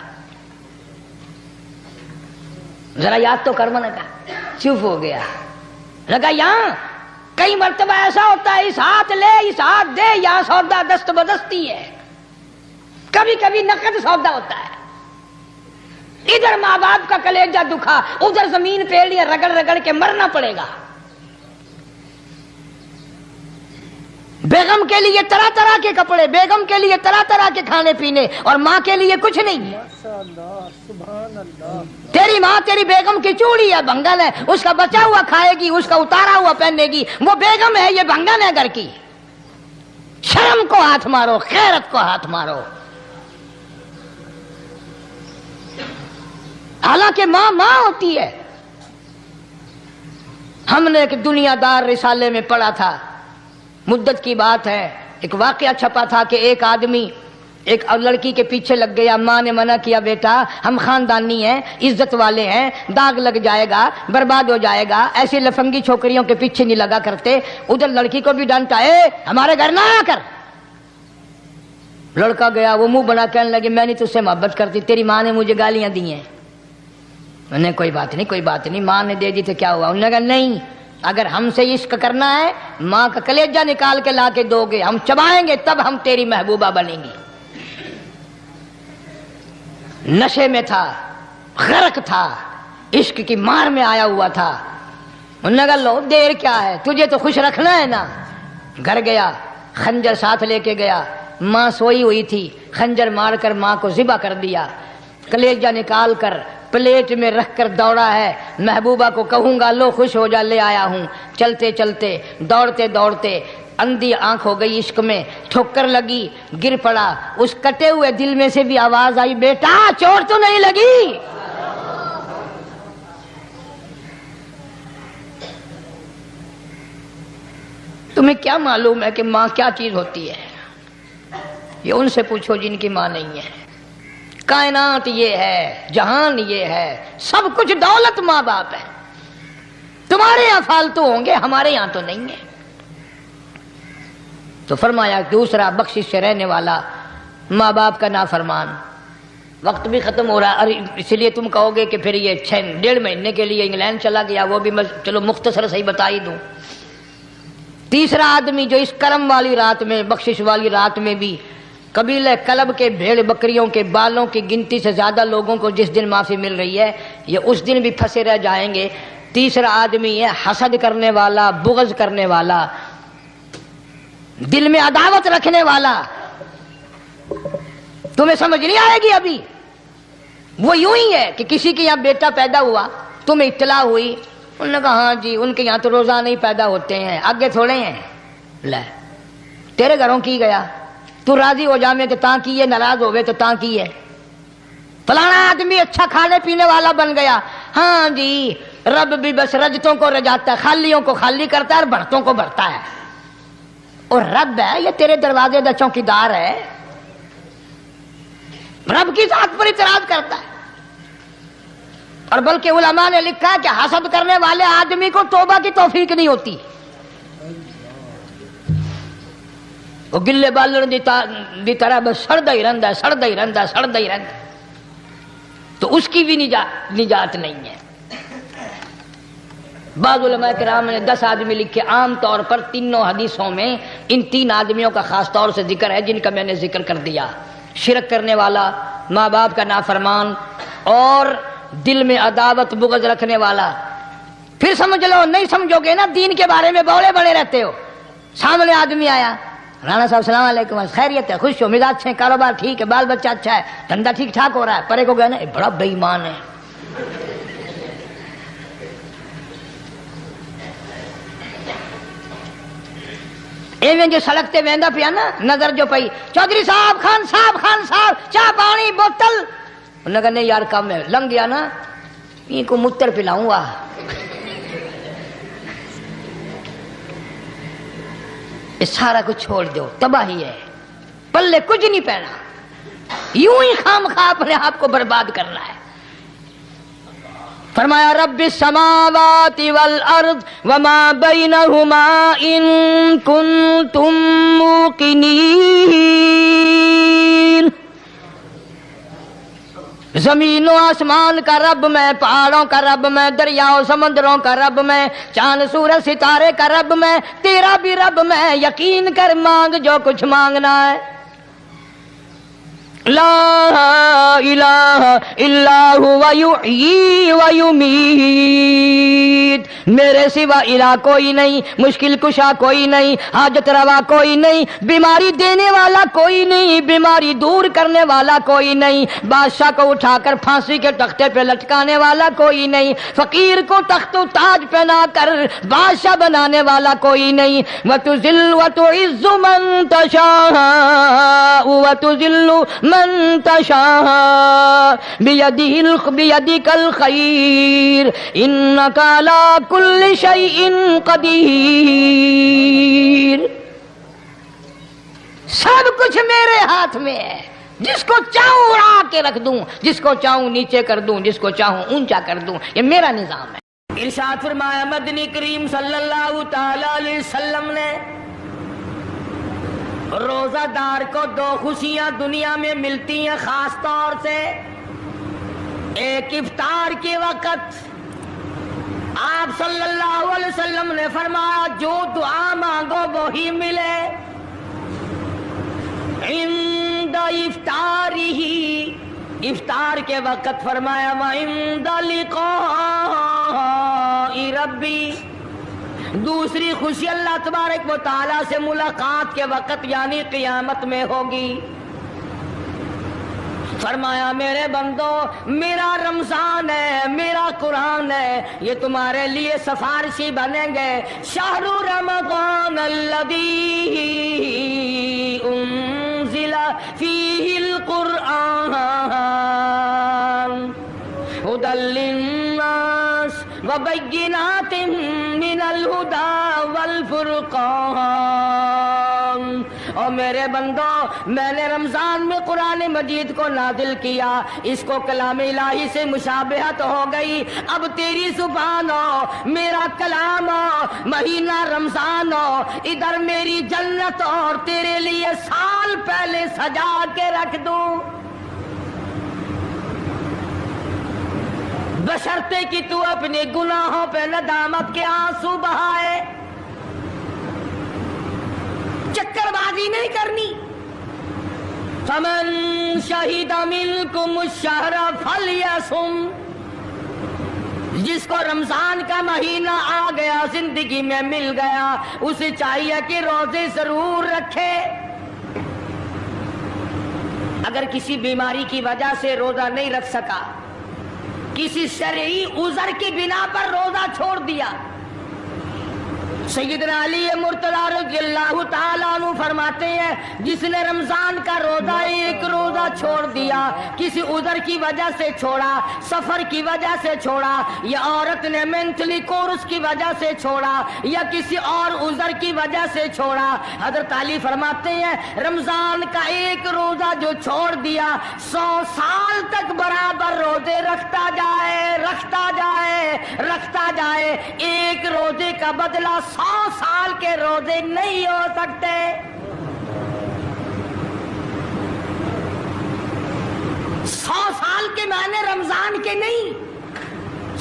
ذرا یاد تو کر۔ میں نے کہا چپ ہو گیا، لگا یہاں کئی مرتبہ ایسا ہوتا ہے اس ہاتھ لے اس ہاتھ دے، یہاں سودا دست بدستی ہے، کبھی کبھی نقد سودا ہوتا ہے۔ ادھر ماں باپ کا کلیجہ دکھا، ادھر زمین پہ لیے رگڑ رگڑ کے مرنا پڑے گا۔ بیگم کے لیے طرح طرح کے کپڑے، بیگم کے لیے طرح طرح کے کھانے پینے، اور ماں کے لیے کچھ نہیں۔ تیری ماں تیری بیگم کی چوڑی ہے، بھنگن ہے، اس کا بچا ہوا کھائے گی، اس کا اتارا ہوا پہنے گی، وہ بیگم ہے، یہ بھنگن ہے گھر کی۔ شرم کو ہاتھ مارو، غیرت کو ہاتھ مارو۔ حالانکہ ماں ماں ہوتی ہے۔ ہم نے ایک دنیا دار رسالے میں پڑھا تھا، مدت کی بات ہے، ایک واقعہ چھپا تھا کہ ایک آدمی ایک لڑکی کے پیچھے لگ گیا، ماں نے منع کیا بیٹا ہم خاندانی ہیں، عزت والے ہیں، داغ لگ جائے گا، برباد ہو جائے گا، ایسی لفنگی چھوکریوں کے پیچھے نہیں لگا کرتے۔ ادھر لڑکی کو بھی ڈانٹا، ہمارے گھر نہ آیا کر۔ لڑکا گیا، وہ منہ بنا کہنے لگے میں نہیں تجھ سے محبت کرتی، تیری ماں نے مجھے گالیاں دی ہیں۔ میں نے کوئی بات نہیں کوئی بات نہیں، ماں نے دے دی تو کیا ہوا؟ انہوں نے کہا نہیں، اگر ہم سے عشق کرنا ہے ماں کا کلیجہ نکال کے لا کے دو گے، ہم چبائیں گے تب ہم تیری محبوبہ بنیں گی۔ نشے میں تھا، غرق تھا، عشق کی مار میں آیا ہوا تھا۔ انہوں نے کہا لو دیر کیا ہے، تجھے تو خوش رکھنا ہے نا، گھر گیا، خنجر ساتھ لے کے گیا، ماں سوئی ہوئی تھی، خنجر مار کر ماں کو ذبح کر دیا، کلیجہ نکال کر پلیٹ میں رکھ کر دوڑا ہے، محبوبہ کو کہوں گا لو خوش ہو جا لے آیا ہوں، چلتے چلتے دوڑتے دوڑتے اندھی آنکھ ہو گئی عشق میں، ٹھوکر لگی، گر پڑا، اس کٹے ہوئے دل میں سے بھی آواز آئی بیٹا چوٹ تو نہیں لگی؟ تمہیں کیا معلوم ہے کہ ماں کیا چیز ہوتی ہے؟ یہ ان سے پوچھو جن کی ماں نہیں ہے۔ کائنات یہ ہے، جہان یہ ہے، سب کچھ دولت ماں باپ ہے۔ تمہارے یہاں فالتو ہوں گے، ہمارے یہاں تو نہیں ہے۔ تو فرمایا دوسرا بخشش سے رہنے والا ماں باپ کا نافرمان۔ وقت بھی ختم ہو رہا ہے، اور اس لیے تم کہو گے کہ پھر یہ 1.5 مہینے کے لیے انگلینڈ چلا گیا، وہ بھی میں چلو مختصر صحیح بتا ہی دوں۔ تیسرا آدمی جو اس کرم والی رات میں، بخشش والی رات میں بھی قبیلہ کلب کے بھیڑ بکریوں کے بالوں کی گنتی سے زیادہ لوگوں کو جس دن معافی مل رہی ہے، یہ اس دن بھی پھنسے رہ جائیں گے۔ تیسرا آدمی ہے حسد کرنے والا، بغض کرنے والا، دل میں عداوت رکھنے والا۔ تمہیں سمجھ نہیں آئے گی ابھی۔ وہ یوں ہی ہے کہ کسی کے یہاں بیٹا پیدا ہوا، تمہیں اطلاع ہوئی، انہوں نے کہا ہاں جی ان کے یہاں تو روزانہ ہی پیدا ہوتے ہیں، آگے تھوڑے ہیں۔ لے تیرے گھروں کی گیا، تو راضی ہو جامے تو تاں کی ہے، ناراض ہوئے تو تاں کی ہے۔ فلانا آدمی اچھا کھانے پینے والا بن گیا، ہاں جی رب بھی بس رجتوں کو رجاتا ہے، خالیوں کو خالی کرتا ہے اور بھرتوں کو بھرتا ہے۔ اور رب ہے یہ تیرے دروازے دا چوکیدار ہے، رب کی ذات پر اعتراض کرتا ہے۔ اور بلکہ علماء نے لکھا ہے کہ حسد کرنے والے آدمی کو توبہ کی توفیق نہیں ہوتی۔ وہ گلے بالن دی طرح بس سڑدا ہی رہندا ہے، سڑدا ہی رہندا ہے، سڑدا ہی رہندا ہے، تو اس کی بھی نجات نہیں ہے۔ بعض علماء کرام نے 10 آدمی لکھے، عام طور پر تینوں حدیثوں میں ان 3 آدمیوں کا خاص طور سے ذکر ہے جن کا میں نے ذکر کر دیا۔ شرک کرنے والا، ماں باپ کا نافرمان، اور دل میں عداوت بغض رکھنے والا۔ پھر سمجھ لو، نہیں سمجھو گے نا دین کے بارے میں بولے بڑے رہتے ہو۔ سامنے آدمی آیا، رانا صاحب السلام علیکم، خیریت ہے، خوش ہو، مزاج اچھے، کاروبار ٹھیک ہے، بال بچہ اچھا ہے، دھندا ٹھیک ٹھاک ہو رہا ہے، پرے کو گیا نا بڑا بے ایمان ہے۔ ایویں جو سڑک تے ویندا پیا نا، نظر جو پئی، چودھری صاحب، خان صاحب چاہ پانی بوتل، انہوں نے کہا نہیں یار کم ہے، لنگ گیا نا ان کو متر پلاؤں گا۔ یہ سارا کچھ چھوڑ دو، تباہی ہے، پلے کچھ نہیں پہنا، یوں ہی خام خواہ اپنے آپ کو برباد کرنا ہے۔ فرمایا رب السماوات والارض وما بینہما ان کنتم موقنین، زمین و آسمان کا رب میں، پہاڑوں کا رب میں، دریاؤں سمندروں کا رب میں، چاند سورج ستارے کا رب میں، تیرا بھی رب میں، یقین کر مانگ جو کچھ مانگنا ہے۔ لا الہ الا ہوا یحیی و یمیت، میرے سوا الہ کوئی نہیں، مشکل کشا کوئی نہیں، حاجت روا کوئی نہیں، بیماری دینے والا کوئی نہیں، بیماری دور کرنے والا کوئی نہیں، بادشاہ کو اٹھا کر پھانسی کے تختے پہ لٹکانے والا کوئی نہیں، فقیر کو تخت و تاج پہنا کر بادشاہ بنانے والا کوئی نہیں۔ وَتُذِلُّ وَتُعِزُّ مَن تَشَاءُ وَتُذِلُّ من تشاء بيدك الخير انك على كل شيء قدير۔ سب کچھ میرے ہاتھ میں ہے، جس کو چاہوں اڑا کے رکھ دوں، جس کو چاہوں نیچے کر دوں، جس کو چاہوں اونچا کر دوں، یہ میرا نظام ہے۔ ارشاد فرمایا مدنی کریم صلی اللہ تعالی علیہ وسلم نے، روزہ دار کو 2 خوشیاں دنیا میں ملتی ہیں خاص طور سے۔ ایک افطار کے وقت آپ صلی اللہ علیہ وسلم نے فرمایا جو دعا مانگو وہی ملے۔ عند افطارہ، افطار کے وقت فرمایا وعند لقاء ربی، دوسری خوشی اللہ تبارک و تعالیٰ سے ملاقات کے وقت یعنی قیامت میں ہوگی۔ فرمایا میرے بندو میرا رمضان ہے، میرا قرآن ہے، یہ تمہارے لیے سفارشی بنیں گے۔ شہر رمضان الذی انزل فیہ القرآن ہدی للناس وبینات من الہدی والفرقان۔ اور میرے بندو میں نے رمضان میں قرآن مجید کو نازل کیا، اس کو کلام الہی سے مشابہت ہو گئی۔ اب تیری زبان ہو، میرا کلام ہو، مہینہ رمضان ہو، ادھر میری جنت اور تیرے لیے سال پہلے سجا کے رکھ دوں، بشرطے کہ تو اپنے گناہوں پہ ندامت کے آنسو بہائے، چکر بازی نہیں کرنی۔ فمن شہد منکم الشہر فلیصم، جس کو رمضان کا مہینہ آ گیا، زندگی میں مل گیا، اسے چاہیے کہ روزے ضرور رکھے۔ اگر کسی بیماری کی وجہ سے روزہ نہیں رکھ سکا، کسی شرعی عذر کی بنا پر روزہ چھوڑ دیا، سیدنا علی مرتضی رضی اللہ تعالیٰ عنہ فرماتے ہیں جس نے رمضان کا روزہ ایک روزہ چھوڑ دیا، کسی عذر کی وجہ سے چھوڑا، سفر کی وجہ سے چھوڑا، یا عورت نے مینٹلی کورس کی وجہ سے چھوڑا، یا کسی اور عذر کی وجہ سے چھوڑا، حضرت علی فرماتے ہیں رمضان کا ایک روزہ جو چھوڑ دیا 100 سال تک برابر روزے رکھتا جائے، رکھتا جائے، رکھتا جائے، ایک روزے کا بدلہ 100 سال کے روزے نہیں ہو سکتے۔ سال کے معنی رمضان کے نہیں،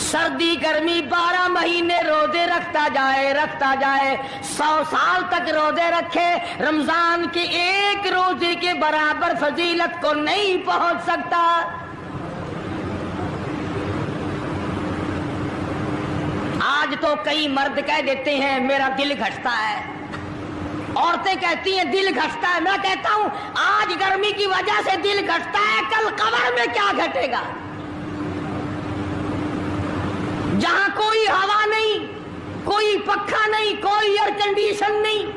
سردی گرمی 12 مہینے روزے رکھتا جائے، رکھتا جائے، 100 سال تک روزے رکھے، رمضان کے ایک روزے کے برابر فضیلت کو نہیں پہنچ سکتا۔ آج تو کئی مرد کہہ دیتے ہیں میرا دل گھٹتا ہے، عورتیں کہتی ہیں دل گھٹتا ہے، میں کہتا ہوں آج گرمی کی وجہ سے دل گھٹتا ہے، کل قبر میں کیا گھٹے گا؟ جہاں کوئی ہوا نہیں، کوئی پنکھا نہیں، کوئی ایئر کنڈیشن نہیں،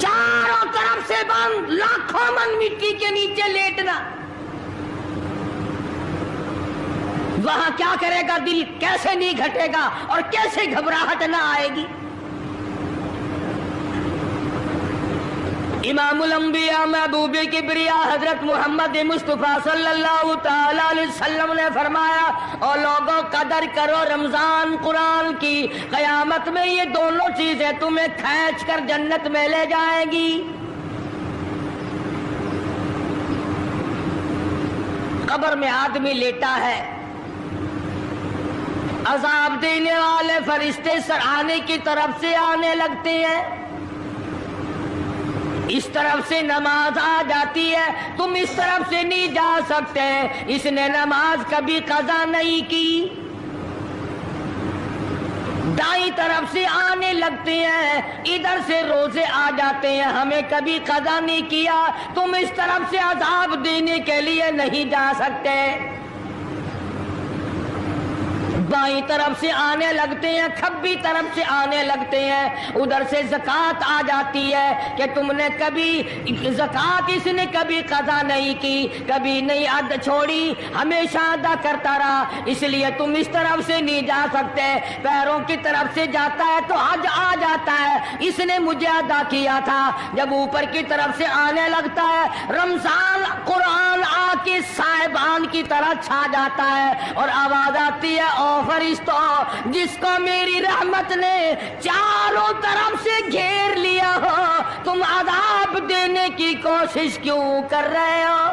چاروں طرف سے بند، لاکھوں من مٹی کے نیچے لیٹنا، وہاں کیا کرے گا دل؟ کیسے نہیں گھٹے گا اور کیسے گھبراہٹ نہ آئے گی؟ امام الانبیاء محبوب کبریا حضرت محمد مصطفیٰ صلی اللہ تعالی علیہ وسلم نے فرمایا اور لوگوں قدر کرو رمضان قرآن کی، قیامت میں یہ دونوں چیزیں تمہیں کھینچ کر جنت میں لے جائیں گی۔ قبر میں آدمی لیٹا ہے، عذاب دینے والے فرشتے سرانے کی طرف سے آنے لگتے ہیں، اس طرف سے نماز آ جاتی ہے، تم اس طرف سے نہیں جا سکتے، اس نے نماز کبھی قضا نہیں کی۔ دائیں طرف سے آنے لگتے ہیں، ادھر سے روزے آ جاتے ہیں، ہمیں کبھی قضا نہیں کیا، تم اس طرف سے عذاب دینے کے لیے نہیں جا سکتے۔ بائیں طرف سے آنے لگتے ہیں، کھبی طرف سے آنے لگتے ہیں، ادھر سے زکوٰۃ آ جاتی ہے کہ تم نے کبھی زکوٰۃ اس نے کبھی قضا نہیں کی، کبھی نہیں ادا چھوڑی، ہمیشہ ادا کرتا رہا، اس لیے تم اس طرف سے نہیں جا سکتے۔ پیروں کی طرف سے جاتا ہے تو حج آ جاتا ہے، اس نے مجھے ادا کیا تھا۔ جب اوپر کی طرف سے آنے لگتا ہے، رمضان قرآن آ کے صاحبان کی طرح چھا جاتا ہے اور آواز آتی ہے او فرشتوں، جس کو میری رحمت نے چاروں طرف سے گھیر لیا ہو، تم عذاب دینے کی کوشش کیوں کر رہے ہو؟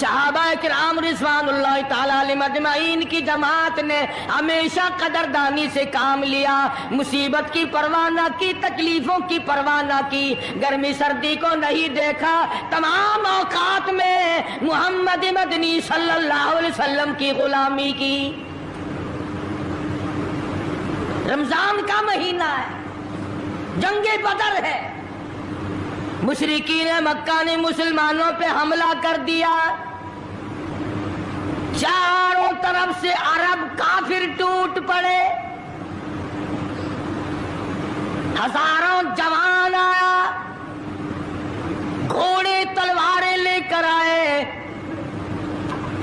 صحابہ کرام رضوان اللہ تعالی علیہم اجمعین کی جماعت نے ہمیشہ قدردانی سے کام لیا، مصیبت کی پرواہ نہ کی، تکلیفوں کی پرواہ نہ کی، گرمی سردی کو نہیں دیکھا، تمام اوقات میں محمد مدنی صلی اللہ علیہ وسلم کی غلامی کی۔ رمضان کا مہینہ ہے، جنگ بدر ہے، مشرکین مکہ نے مسلمانوں پہ حملہ کر دیا، چاروں طرف سے عرب کافر ٹوٹ پڑے، ہزاروں جوان آیا، گھوڑے تلواریں لے کر آئے،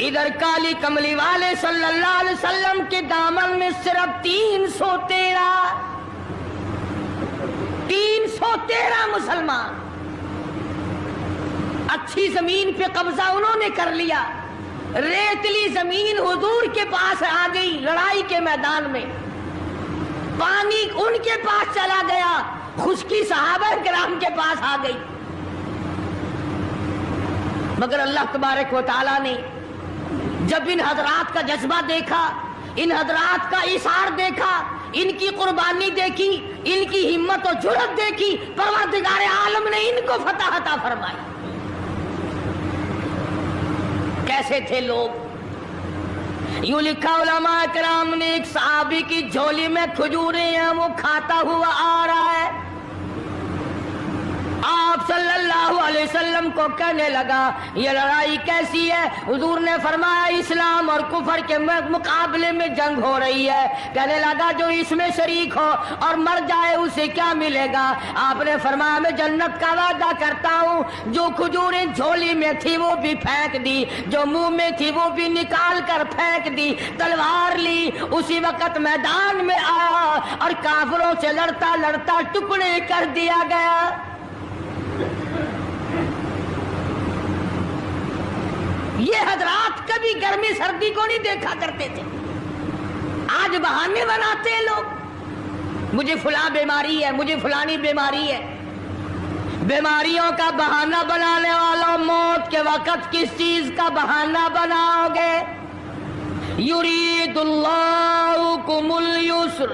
ادھر کالی کملی والے صلی اللہ علیہ وسلم کے دامن میں صرف 313 مسلمان، اچھی زمین پہ قبضہ انہوں نے کر لیا، ریتلی زمین حضور کے پاس آ گئی، لڑائی کے میدان میں پانی ان کے پاس چلا گیا، خشکی صحابہ کرام کے پاس آ گئی، مگر اللہ تبارک و تعالیٰ نے جب ان حضرات کا جذبہ دیکھا، ان حضرات کا ایثار دیکھا، ان کی قربانی دیکھی، ان کی ہمت و جرأت دیکھی، پروردگار عالم نے ان کو فتح عطا فرمائی۔ کیسے تھے لوگ؟ یوں لکھا علماء کرام نے، ایک صحابی کی جھولی میں کھجوریں ہیں، وہ کھاتا ہوا آ رہا ہے، آپ صلی اللہ علیہ وسلم کو کہنے لگا یہ لڑائی کیسی ہے؟ حضور نے فرمایا اسلام اور کفر کے مقابلے میں جنگ ہو رہی ہے۔ کہنے لگا جو اس میں شریک ہو اور مر جائے اسے کیا ملے گا؟ آپ نے فرمایا میں جنت کا وعدہ کرتا ہوں، جو کھجوریں جھولی میں تھی وہ بھی پھینک دی، جو منہ میں تھی وہ بھی نکال کر پھینک دی، تلوار لی، اسی وقت میدان میں آیا اور کافروں سے لڑتا لڑتا ٹکڑے کر دیا گیا۔ یہ حضرات کبھی گرمی سردی کو نہیں دیکھا کرتے تھے، آج بہانے بناتے ہیں لوگ، مجھے فلاں بیماری ہے، مجھے فلانی بیماری ہے۔ بیماریوں کا بہانہ بنانے والوں، موت کے وقت کس چیز کا بہانہ بناؤ گے؟ یرید اللہ بکم اليسر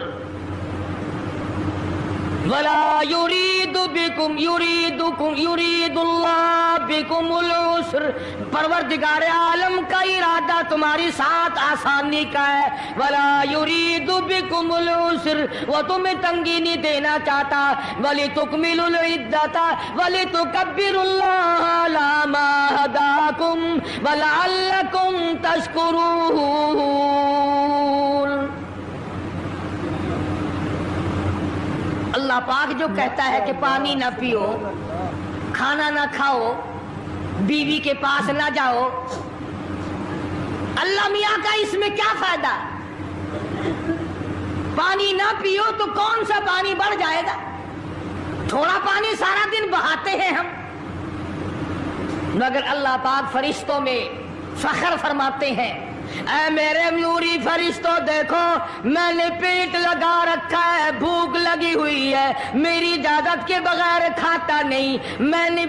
ولا یرید بکم یرید اللہ بکم العسر۔ پروردگار عالم کا ارادہ تمہاری ساتھ آسانی کا ہے، ولا یرید بکم العسر، وہ تمہیں تنگی نہیں دینا چاہتا، وَلِتُكْمِلُوا الْعِدَّةَ وَلِتُكَبِّرُوا اللَّهَ عَلَىٰ مَا هَدَاكُمْ وَلَعَلَّكُمْ تَشْكُرُونَ۔ اللہ پاک جو کہتا ہے کہ پانی نہ پیو، کھانا نہ کھاؤ، بیوی کے پاس نہ جاؤ، اللہ میاں کا اس میں کیا فائدہ؟ پانی نہ پیو تو کون سا پانی بڑھ جائے گا؟ تھوڑا پانی سارا دن بہاتے ہیں ہم، مگر اللہ پاک فرشتوں میں فخر فرماتے ہیں، اے میرے نوری فرشتوں دیکھو میں نے پیٹ لگا رکھا ہے، بھوک لگی ہوئی ہے، میری اجازت کے بغیر کھاتا نہیں، میں نے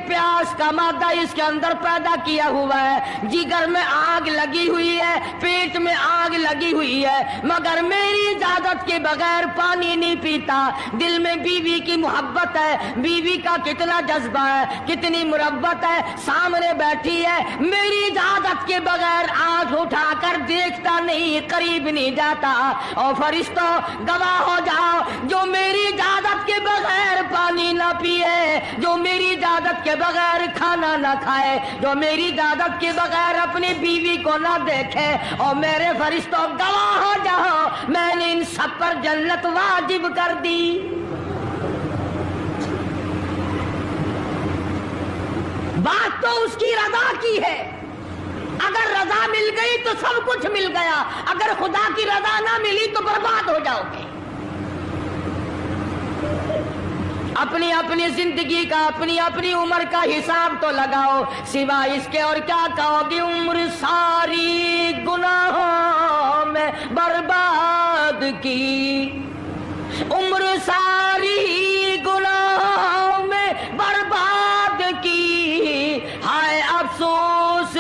پیاس کا مادہ اس کے اندر پیدا کیا ہوا ہے، جگر میں آگ لگی ہوئی ہے، پیٹ میں آگ لگی ہوئی ہے، مگر میری اجازت کے بغیر پانی نہیں پیتا۔ دل میں بیوی کی محبت ہے، بیوی کا کتنا جذبہ ہے، کتنی مربت ہے، سامنے بیٹھی ہے، میری اجازت کے بغیر آنکھ اٹھا کر دیکھتا نہیں، قریب نہیں جاتا۔ اور فرشتوں گواہ ہو جاؤ، جو میری اجازت کے بغیر پانی نہ پیے، جو میری اجازت کے بغیر کھانا نہ کھائے، جو میری اجازت کے بغیر اپنی بیوی کو نہ دیکھے، اور میرے فرشتوں گواہ ہو جاؤ میں نے ان سب پر جنت واجب کر دی۔ بات تو اس کی رضا کی ہے، اگر رضا مل گئی تو سب کچھ مل گیا، اگر خدا کی رضا نہ ملی تو برباد ہو جاؤ گے۔ اپنی اپنی زندگی کا، اپنی اپنی عمر کا حساب تو لگاؤ، سوا اس کے اور کیا کہو گی؟ عمر ساری گناہوں میں برباد کی، عمر ساری گناہوں میں برباد کی، ہائے افسوس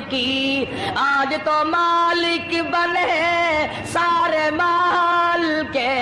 کی، آج تو مالک بنے سارے مال کے۔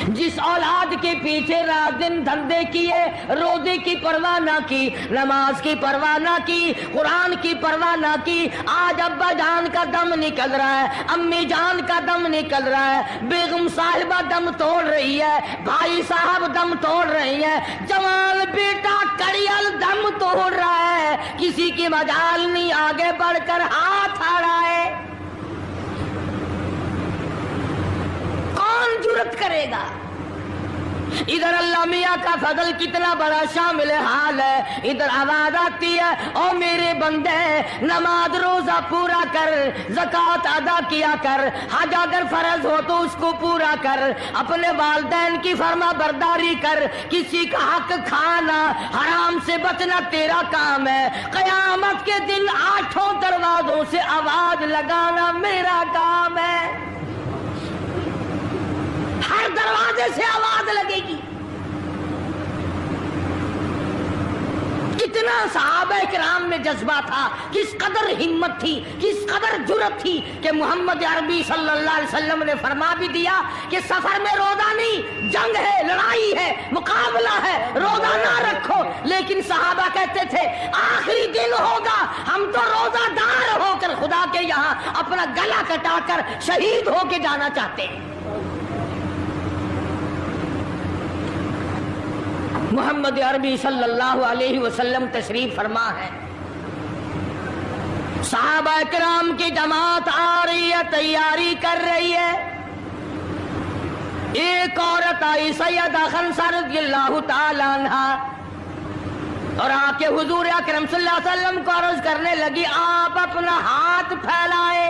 جس اولاد کے پیچھے رات دن دھندے کیے، روزے کی پرواہ نہ کی، نماز کی پرواہ نہ کی، قرآن کی پرواہ نہ کی، آج ابا جان کا دم نکل رہا ہے، امی جان کا دم نکل رہا ہے، بیگم صاحبہ دم توڑ رہی ہے، بھائی صاحب دم توڑ رہی ہے، جوان بیٹا کڑیل دم توڑ رہا ہے، کسی کی مجال نہیں آگے بڑھ کر ہاتھ آ رہا ہے۔ کون جرت کرے گا؟ ادھر اللہ میاں کا فضل کتنا بڑا شامل حال ہے، ادھر آواز آتی ہے او میرے بندے نماز روزہ پورا کر، زکوٰۃ ادا کیا کر، حج اگر فرض ہو تو اس کو پورا کر، اپنے والدین کی فرما برداری کر، کسی کا حق کھانا حرام سے بچنا تیرا کام ہے، قیامت کے دن 8 دروازوں سے آواز لگانا میرا کام ہے۔ ہر دروازے سے آواز لگے گی۔ کتنا صحابہ کرام میں جذبہ تھا، کس قدر ہمت تھی، کس قدر جرأت تھی کہ محمد عربی صلی اللہ علیہ وسلم نے فرما بھی دیا کہ سفر میں روزہ نہیں، جنگ ہے، لڑائی ہے، مقابلہ ہے، روزہ نہ رکھو، لیکن صحابہ کہتے تھے آخری دن ہوگا ہم تو روزہ دار ہو کر خدا کے یہاں اپنا گلا کٹا کر شہید ہو کے جانا چاہتے ہیں۔ محمد عربی صلی اللہ علیہ وسلم تشریف فرما ہے، صحابہ کرام کی جماعت آ رہی ہے، تیاری کر رہی ہے، ایک عورت آئی سیدہ خنسہ رضی اللہ تعالی عنہا اور آ کے حضور اکرم صلی اللہ علیہ وسلم کو عرض کرنے لگی آپ اپنا ہاتھ پھیلائے۔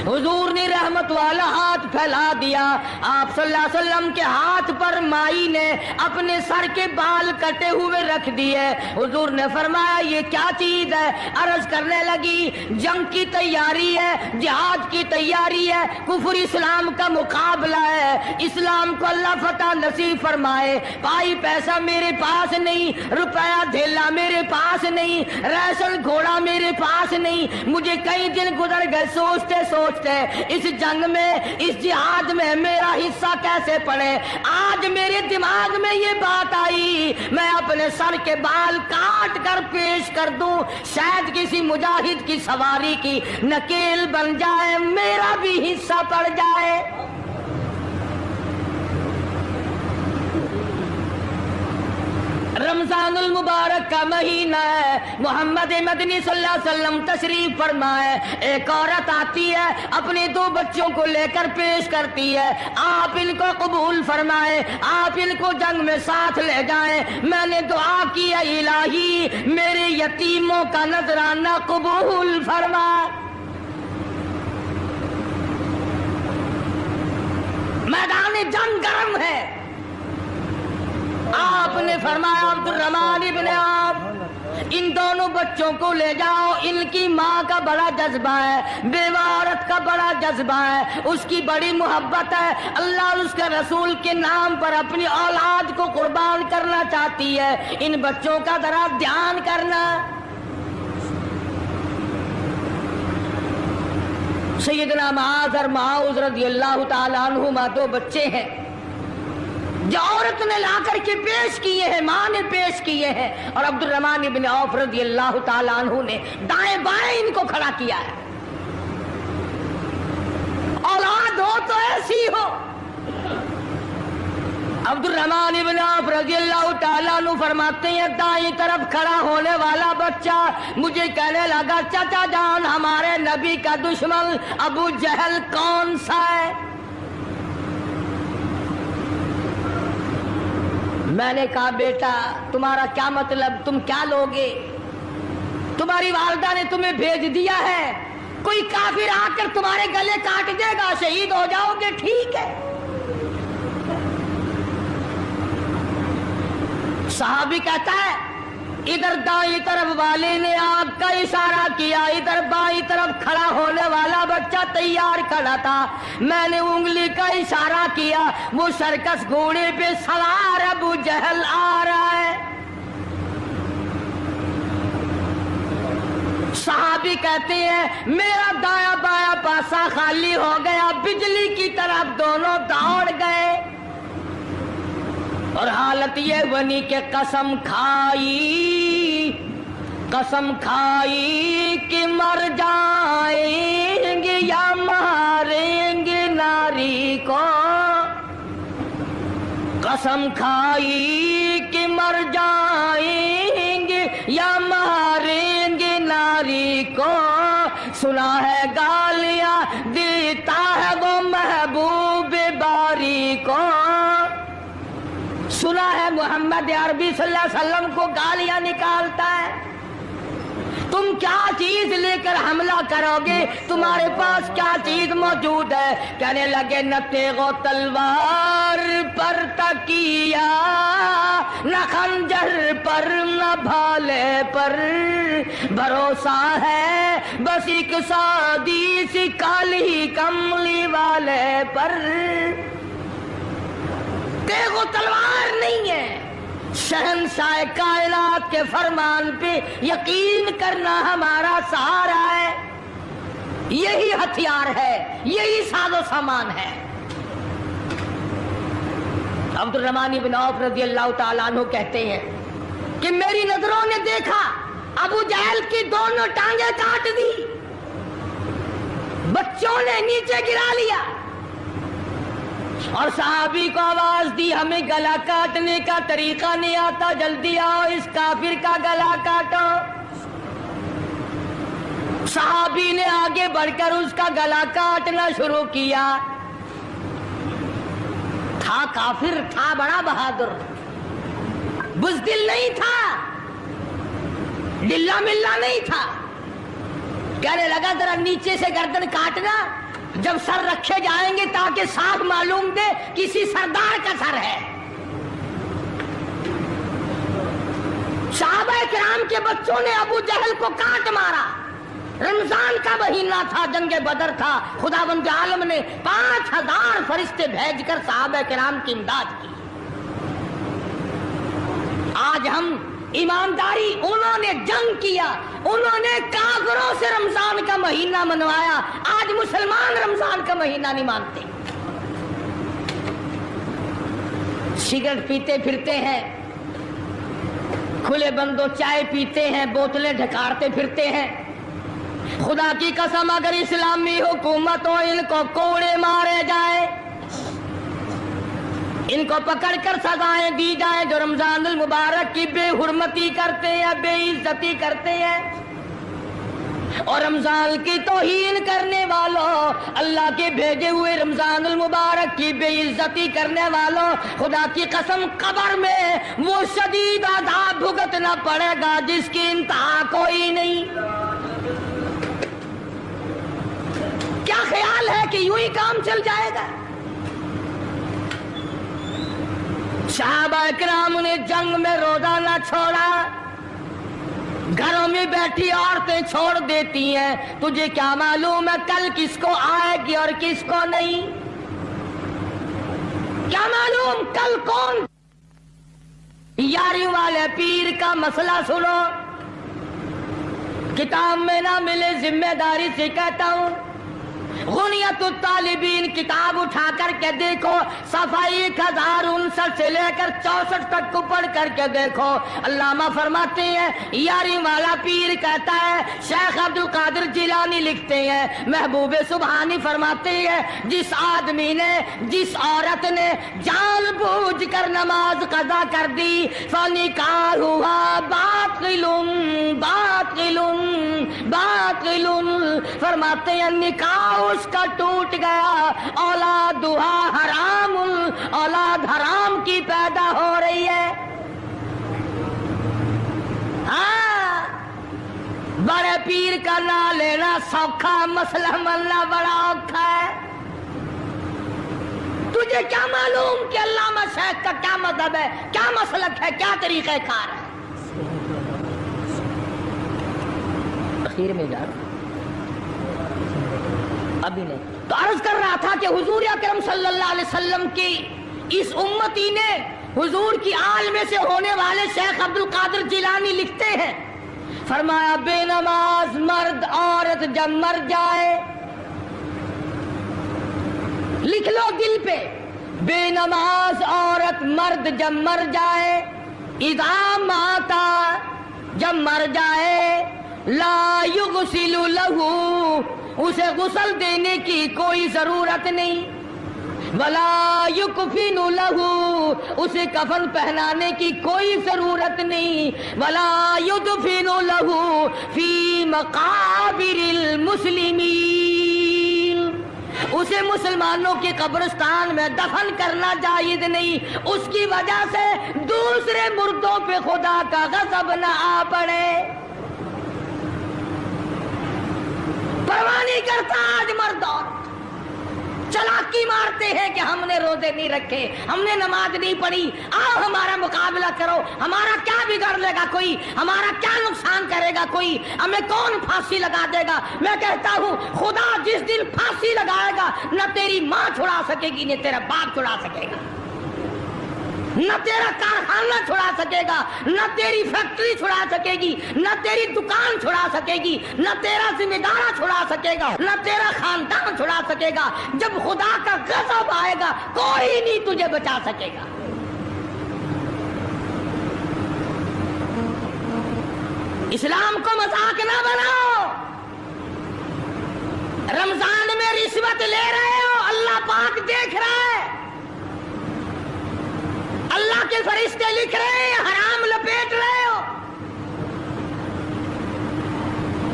حضور نے رحمت والا ہاتھ پھیلا دیا، آپ صلی اللہ علیہ وسلم کے ہاتھ پر مائی نے اپنے سر کے بال کٹے ہوئے رکھ دیے۔ حضور نے فرمایا یہ کیا چیز ہے؟ عرض کرنے لگی جنگ کی تیاری ہے، جہاد کی تیاری ہے، کفر اسلام کا مقابلہ ہے، اسلام کو اللہ فتح نصیب فرمائے۔ بھائی پیسہ میرے پاس نہیں، روپیہ دھیلا میرے پاس نہیں، ریشن گھوڑا میرے پاس نہیں، مجھے کئی دن گزر گئے سوچتے اس جنگ میں، اس جہاد میں میرا حصہ کیسے پڑے۔ آج میرے دماغ میں یہ بات آئی میں اپنے سر کے بال کاٹ کر پیش کر دوں، شاید کسی مجاہد کی سواری کی نکیل بن جائے، میرا بھی حصہ پڑ جائے۔ رمضان المبارک کا مہینہ ہے، محمد مدنی صلی اللہ علیہ وسلم تشریف فرمائے، ایک عورت آتی ہے اپنے 2 بچوں کو لے کر پیش کرتی ہے، آپ ان کو قبول فرمائے، آپ ان کو جنگ میں ساتھ لے جائیں، میں نے دعا کی ہے الہی میرے یتیموں کا نذرانہ قبول فرما۔ میدان جنگ گرم ہے، آپ نے فرمایا عبد الرحمن ابن عوف ان دونوں بچوں کو لے جاؤ، ان کی ماں کا بڑا جذبہ ہے، بیوہ عورت کا بڑا جذبہ ہے، اس کی بڑی محبت ہے، اللہ اور اس کے رسول کے نام پر اپنی اولاد کو قربان کرنا چاہتی ہے، ان بچوں کا ذرا دھیان کرنا۔ سیدنا معاذ اور معاذ رضی اللہ تعالیٰ عنہما 2 بچے ہیں جو عورت نے لا کر کے پیش کیے ہیں، ماں نے پیش کیے ہیں، اور عبد الرحمن ابن عوف رضی اللہ تعالیٰ عنہ نے دائیں بائیں ان کو کھڑا کیا ہے۔ اولاد ہو تو ایسی ہو۔ عبد الرحمن ابن عوف رضی اللہ تعالیٰ عنہ فرماتے ہیں دائیں طرف کھڑا ہونے والا بچہ مجھے کہنے لگا چچا جان ہمارے نبی کا دشمن ابو جہل کون سا ہے؟ میں نے کہا بیٹا تمہارا کیا مطلب، تم کیا لوگے؟ تمہاری والدہ نے تمہیں بھیج دیا ہے، کوئی کافر آ کر تمہارے گلے کاٹ دے گا، شہید ہو جاؤ گے، ٹھیک ہے۔ صحابی کہتا ہے ادھر دائیں طرف والے نے آگ کا اشارہ کیا، ادھر بائیں طرف کھڑا ہونے والا بچہ تیار کھڑا تھا، میں نے انگلی کا اشارہ کیا، وہ سرکس گھوڑے پہ سوار ابو جہل آ رہا ہے۔ صحابی کہتے ہیں میرا دایاں بایاں پاسا خالی ہو گیا، بجلی کی طرف دونوں دوڑ گئے، اور حالت یہ بنی کہ قسم کھائی کہ مر جائیں گے یا ماریں گے ناری کو، قسم کھائی کہ مر جائیں گے یا ماریں گے ناری کو، سنا ہے گالیاں دیتا ہے وہ محبوب باری کو، سنا ہے محمد عربی صلی اللہ علیہ وسلم کو گالیاں نکالتا ہے، تم کیا چیز لے کر حملہ کرو گے، تمہارے پاس کیا چیز موجود ہے؟ کہنے لگے نہ تیغ و تلوار پر تکیہ، نہ خنجر پر نہ بھالے پر، بھروسہ ہے بس ایک سادی سی کالی کملی والے پر، تیغ و تلوار نہیں ہے، شہنشاہ کائنات کے فرمان پہ یقین کرنا ہمارا سہارا ہے، یہی ہتھیار ہے، یہی ساز و سامان ہے۔ عبد الرحمن بن عوف رضی اللہ تعالیٰ عنہ کہتے ہیں کہ میری نظروں نے دیکھا ابو جہل کی دونوں ٹانگیں کاٹ دی، بچوں نے نیچے گرا لیا، اور صحابی کو آواز دی ہمیں گلا کاٹنے کا طریقہ نہیں آتا، جلدی آؤ اس کافر کا گلا کاٹو۔ صحابی نے آگے بڑھ کر اس کا گلا کاٹنا شروع کیا، تھا کافر، تھا بڑا بہادر، بزدل نہیں تھا، ڈلا ملا نہیں تھا، کہنے لگا ذرا نیچے سے گردن کاٹنا، جب سر رکھے جائیں گے تاکہ صاف معلوم دے کسی سردار کا سر ہے۔ صحابہ کرام کے بچوں نے ابو جہل کو کاٹ مارا، رمضان کا مہینہ تھا، جنگ بدر تھا، خداوند عالم نے 5000 فرشتے بھیج کر صحابہ کرام کی امداد کی۔ آج ہم ایمانداری، انہوں نے جنگ کیا، انہوں نے کافروں سے رمضان کا مہینہ منوایا، آج مسلمان رمضان کا مہینہ نہیں مانتے، سگریٹ پیتے پھرتے ہیں، کھلے بندوں چائے پیتے ہیں، بوتلیں ڈھکارتے پھرتے ہیں۔ خدا کی قسم اگر اسلامی حکومت ہو ان کو کوڑے مارے جائیں، ان کو پکڑ کر سزائیں دی جائیں جو رمضان المبارک کی بے حرمتی کرتے ہیں، بے عزتی کرتے ہیں، اور رمضان کی توہین کرنے والوں، اللہ کے بھیجے ہوئے رمضان المبارک کی بے عزتی کرنے والوں، خدا کی قسم قبر میں وہ شدید عذاب بھگتنا پڑے گا جس کی انتہا کوئی نہیں۔ کیا خیال ہے کہ یوں ہی کام چل جائے گا؟ صحابہ کرام نے جنگ میں روزہ نہ چھوڑا، گھروں میں بیٹھی عورتیں چھوڑ دیتی ہیں، تجھے کیا معلوم ہے کل کس کو آئے گی اور کس کو نہیں؟ کیا معلوم کل کون؟ یاری والے پیر کا مسئلہ سنو، کتاب میں نہ ملے ذمہ داری سے کہتا ہوں، غنیت الطالبین کتاب اٹھا کر کے دیکھو، صفحہ 1059 سے لے کر 64 تک کو پڑھ کر کے دیکھو، علامہ فرماتے ہیں یاری والا پیر کہتا ہے، شیخ عبد القادر جیلانی لکھتے ہیں، محبوب سبحانی فرماتے ہیں، جس آدمی نے، جس عورت نے جان بوجھ کر نماز قضا کر دی، فنکاحها باطل باطل باطل، فرماتے ہیں نکاح اس کا ٹوٹ گیا، اولادها حرام، اولاد حرام کی پیدا ہو رہی ہے۔ ہاں، بڑے پیر کا نام لینا سوکھا، مسئلہ ملنا بڑا اوکھا ہے۔ تجھے کیا معلوم کہ علامہ شیخ کا کیا مذہب ہے، کیا مسلک ہے، کیا طریقہ کار ہے؟ اخیر میں جا رہا ابھی نہیں تو عرض کر رہا تھا کہ حضور اکرم صلی اللہ علیہ وسلم کی اس امتی نے، حضور کی آل میں سے ہونے والے شیخ عبد القادر جیلانی لکھتے ہیں، فرمایا بے نماز مرد عورت جب مر جائے، لکھ لو دل پہ، بے نماز عورت مرد جب مر جائے، اذا ماتا جب مر جائے، لا یغسل لہ اسے غسل دینے کی کوئی ضرورت نہیں، ولا یکفن لہ اسے کفن پہنانے کی کوئی ضرورت نہیں، ولا یدفن لہ فی مقابر المسلمین اسے مسلمانوں کے قبرستان میں دفن کرنا جائز نہیں، اس کی وجہ سے دوسرے مردوں پہ خدا کا غضب نہ آ پڑے۔ پرواہ نہیں کرتا آج مرد اور چلاکی مارتے ہیں کہ ہم نے روزے نہیں رکھے، ہم نے نماز نہیں پڑھی، آؤ ہمارا مقابلہ کرو، ہمارا کیا بگاڑ لے گا کوئی، ہمارا کیا نقصان کرے گا کوئی، ہمیں کون پھانسی لگا دے گا۔ میں کہتا ہوں خدا جس دن پھانسی لگائے گا نہ تیری ماں چھڑا سکے گی نہ تیرا باپ چھڑا سکے گا، نہ تیرا کارخانہ چھڑا سکے گا، نہ تیری فیکٹری چھڑا سکے گی، نہ تیری دکان چھڑا سکے گی، نہ تیرا ذمہ دارہ چھڑا سکے گا، نہ تیرا خاندان چھڑا سکے گا۔ جب خدا کا غضب آئے گا کوئی نہیں تجھے بچا سکے گا۔ اسلام کو مذاق نہ بناؤ۔ رمضان میں رشوت لے رہے ہو، اللہ پاک دیکھ رہا ہے، اللہ کے فرشتے لکھ رہے ہیں، حرام لپیٹ رہے ہو۔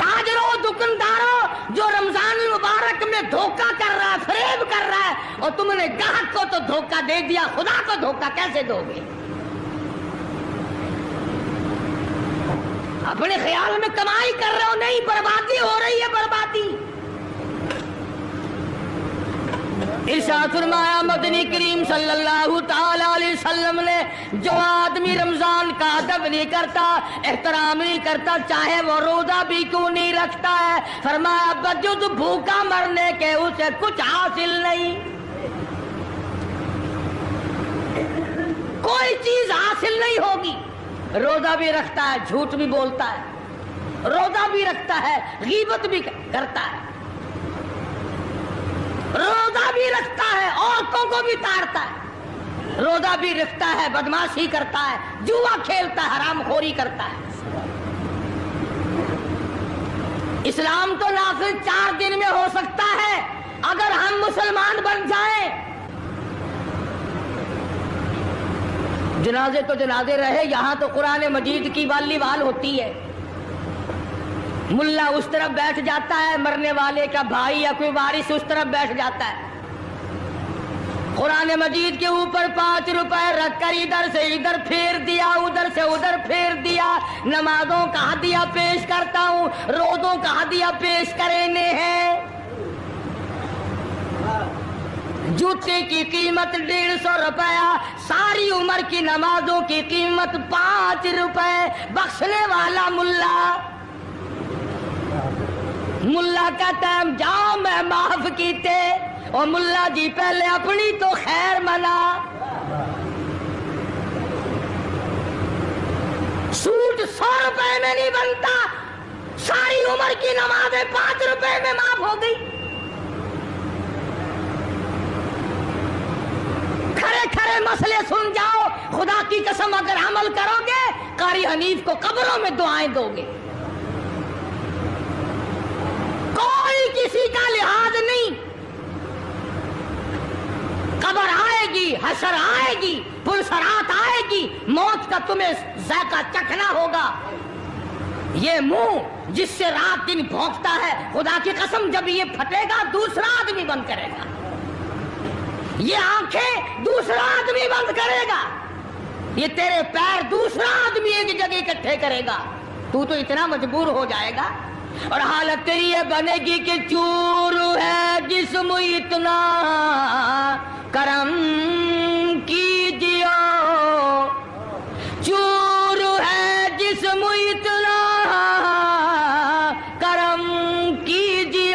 تاجروں دکانداروں جو رمضان المبارک میں دھوکہ کر رہا ہے، فریب کر رہا ہے، اور تم نے گاہک کو تو دھوکہ دے دیا، خدا کو دھوکہ کیسے دو گے؟ اپنے خیال میں کمائی کر رہے ہو، نہیں، بربادی ہو رہی ہے، بربادی۔ ارشاد فرمایا مدنی کریم صلی اللہ تعالی علیہ وسلم نے، جو آدمی رمضان کا ادب نہیں کرتا، احترام نہیں کرتا، چاہے وہ روزہ بھی کیوں نہیں رکھتا ہے، فرمایا بجز بھوکا مرنے کے اسے کچھ حاصل نہیں، کوئی چیز حاصل نہیں ہوگی۔ روزہ بھی رکھتا ہے، جھوٹ بھی بولتا ہے، روزہ بھی رکھتا ہے، غیبت بھی کرتا ہے، روزہ بھی رکھتا ہے، عورتوں کو بھی تاڑتا ہے، روزہ بھی رکھتا ہے، بدماشی کرتا ہے، جوا کھیلتا ہے، حرام خوری کرتا ہے۔ اسلام تو نافذ 4 دن میں ہو سکتا ہے اگر ہم مسلمان بن جائیں۔ جنازے تو جنازے رہے، یہاں تو قرآن مجید کی والی وال ہوتی ہے، ملا اس طرف بیٹھ جاتا ہے، مرنے والے کا بھائی یا کوئی وارث اس طرف بیٹھ جاتا ہے، قرآن مجید کے اوپر 5 روپے رکھ کر ادھر سے ادھر پھیر دیا، ادھر سے ادھر پھیر دیا۔ نمازوں کا ہدیہ پیش کرتا ہوں، روزوں کا ہدیہ پیش کرنے ہیں۔ جوتے کی قیمت 150 روپیہ، ساری عمر کی نمازوں کی قیمت 5 روپے، بخشنے والا ملا کہتا ہے جاؤ میں معاف کیتے، اور ملا جی پہلے اپنی تو خیر منا۔ سوٹ 100 روپے میں نہیں بنتا، ساری عمر کی نمازیں 5 روپے میں معاف ہو گئی۔ کھڑے کھڑے مسئلے سن جاؤ، خدا کی قسم اگر عمل کرو گے قاری حنیف کو قبروں میں دعائیں دو گے، کوئی کسی کا لحاظ نہیں۔ قبر آئے گی، حشر آئے گی، پلسرات آئے گی، موت کا تمہیں ذائقہ چکھنا ہوگا۔ یہ منہ جس سے رات دن بھونکتا ہے، خدا کی قسم جب یہ پھٹے گا دوسرا آدمی بند کرے گا، یہ آنکھیں دوسرا آدمی بند کرے گا، یہ تیرے پیر دوسرا آدمی ایک جگہ اکٹھے کرے گا، تو اتنا مجبور ہو جائے گا، اور حالت تیری یہ بنے گی کہ چور ہے جسم اتنا کرم کیجیے، چور ہے جسم اتنا کرم کیجیے،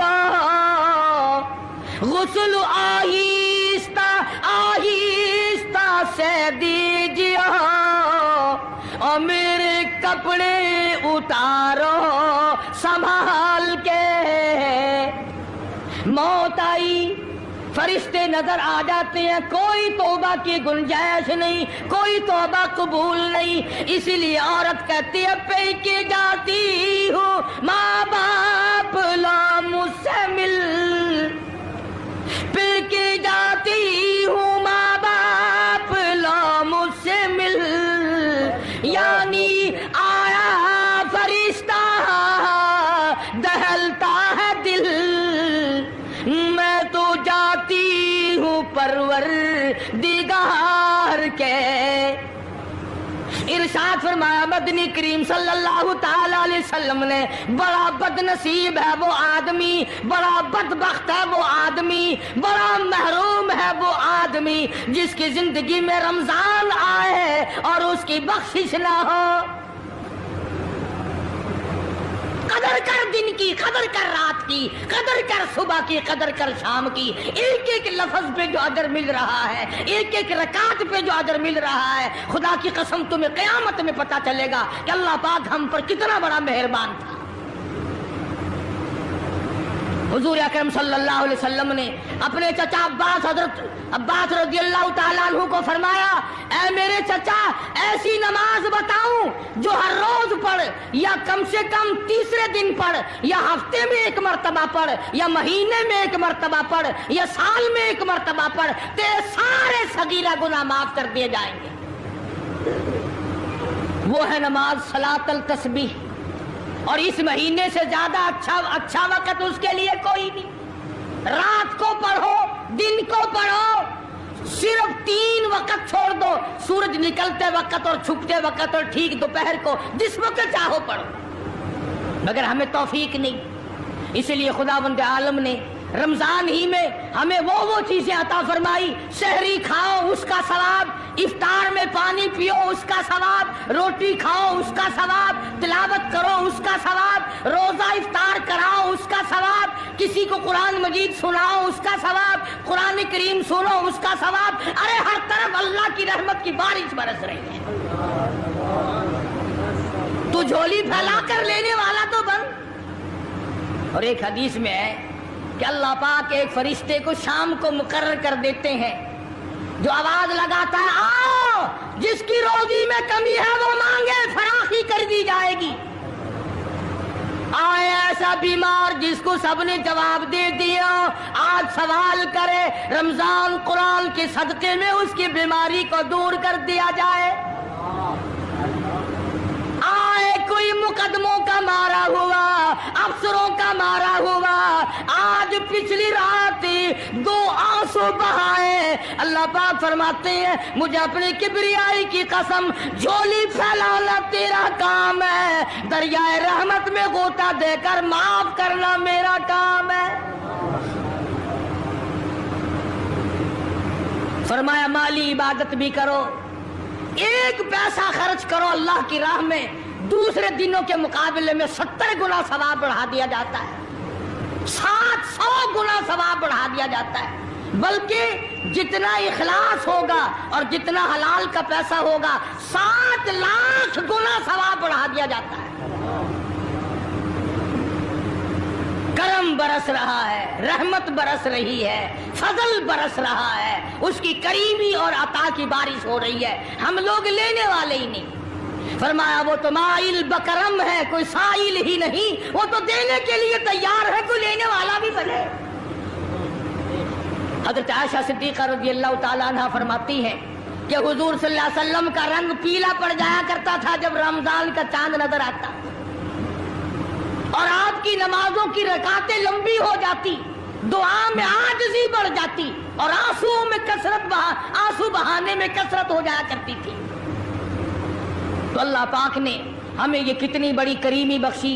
غسل آہستہ آہستہ سے دیجیے، اور میرے کپڑے اتارو سنبھال کے، موت آئی فرشتے نظر آ جاتے ہیں، کوئی توبہ کی گنجائش نہیں، کوئی توبہ قبول نہیں، اسی لیے عورت کہتی ہے پہ کے جاتی ہوں ماں باپ لا مجھ سے مل، پہ کے جاتی ہوں ماں باپ لا مجھ سے مل، یعنی آیا فرشتہ دہلتا ہے دل، میں تو جاتی ہوں پروردگار کے۔ ارشاد فرمایا مدنی کریم صلی اللہ تعالی علیہ وسلم نے، بڑا بد نصیب ہے وہ آدمی، بڑا بدبخت ہے وہ آدمی، بڑا محروم ہے وہ آدمی جس کی زندگی میں رمضان آئے اور اس کی بخشش نہ ہو۔ قدر کر دن کی، قدر کر رات کی، قدر کر صبح کی، قدر کر شام کی، ایک ایک لفظ پہ جو اجر مل رہا ہے، ایک ایک رکعت پہ جو اجر مل رہا ہے، خدا کی قسم تمہیں قیامت میں پتہ چلے گا کہ اللہ پاک ہم پر کتنا بڑا مہربان تھا۔ حضور اکرم صلی اللہ علیہ وسلم نے اپنے چچا عباس، حضرت عباس رضی اللہ تعالیٰ عنہ کو فرمایا، اے میرے چچا ایسی نماز بتاؤں جو ہر روز پڑھ، یا کم سے کم تیسرے دن پڑھ، یا ہفتے میں ایک مرتبہ پڑھ، یا مہینے میں ایک مرتبہ پڑھ، یا سال میں ایک مرتبہ پڑھ، تیرے سارے صغیرہ گناہ معاف کر دیے جائیں گے۔ وہ ہے نماز صلاۃ التسبیح، اور اس مہینے سے زیادہ اچھا وقت اس کے لیے کوئی نہیں۔ رات کو پڑھو، دن کو پڑھو، صرف 3 وقت چھوڑ دو، سورج نکلتے وقت اور چھپتے وقت اور ٹھیک دوپہر کو، جس وقت چاہو پڑھو، مگر ہمیں توفیق نہیں۔ اسی لیے خداوند عالم نے رمضان ہی میں ہمیں وہ چیزیں عطا فرمائی، سحری کھاؤ اس کا ثواب، افطار میں پانی پیو اس کا ثواب، روٹی کھاؤ اس کا ثواب، تلاوت کرو اس کا ثواب، روزہ افطار کراؤ اس کا ثواب، کسی کو قرآن مجید سناؤ اس کا ثواب، قرآن کریم سنو اس کا ثواب۔ ارے ہر طرف اللہ کی رحمت کی بارش برس رہی ہے، تو جھولی پھیلا کر لینے والا تو بن۔ اور ایک حدیث میں ہے کہ اللہ پاک ایک فرشتے کو شام کو مقرر کر دیتے ہیں جو آواز لگاتا ہے آؤ، جس کی روزی میں کمی ہے وہ مانگے، فراخی کر دی جائے گی۔ آئے ایسا بیمار جس کو سب نے جواب دے دیا، آج سوال کرے، رمضان قرآن کے صدقے میں اس کی بیماری کو دور کر دیا جائے۔ آئے کوئی مقدموں کا مارا ہوا، افسروں کا مارا ہوا، آج پچھلی رات 2 آنسو بہائے، اللہ پاک فرماتے ہیں مجھے اپنی کبریائی کی قسم، جھولی پھیلانا تیرا کام ہے، دریائے رحمت میں غوطہ دے کر معاف کرنا میرا کام ہے۔ فرمایا مالی عبادت بھی کرو، 1 پیسہ خرچ کرو اللہ کی راہ میں، دوسرے دنوں کے مقابلے میں 70 گنا ثواب بڑھا دیا جاتا ہے، 700 گنا ثواب بڑھا دیا جاتا ہے، بلکہ جتنا اخلاص ہوگا اور جتنا حلال کا پیسہ ہوگا 7 لاکھ گنا ثواب بڑھا دیا جاتا ہے۔ کرم برس رہا ہے، رحمت برس رہی ہے، فضل برس رہا ہے، اس کی کریمی اور عطا کی بارش ہو رہی ہے، ہم لوگ لینے والے ہی نہیں۔ فرمایا وہ تو مائل بکرم ہے، کوئی سائل ہی نہیں، وہ تو دینے کے لیے تیار ہے، کوئی لینے والا بھی بنے۔ حضرت عائشہ صدیقہ رضی اللہ تعالیٰ عنہ فرماتی ہیں کہ حضور صلی اللہ علیہ وسلم کا رنگ پیلا پڑ جایا کرتا تھا جب رمضان کا چاند نظر آتا، اور آپ کی نمازوں کی رکعتیں لمبی ہو جاتی، دعا میں عاجزی بڑھ جاتی، اور آنسو بہانے میں کثرت ہو جایا کرتی تھی۔ تو اللہ پاک نے ہمیں یہ کتنی بڑی کریمی بخشی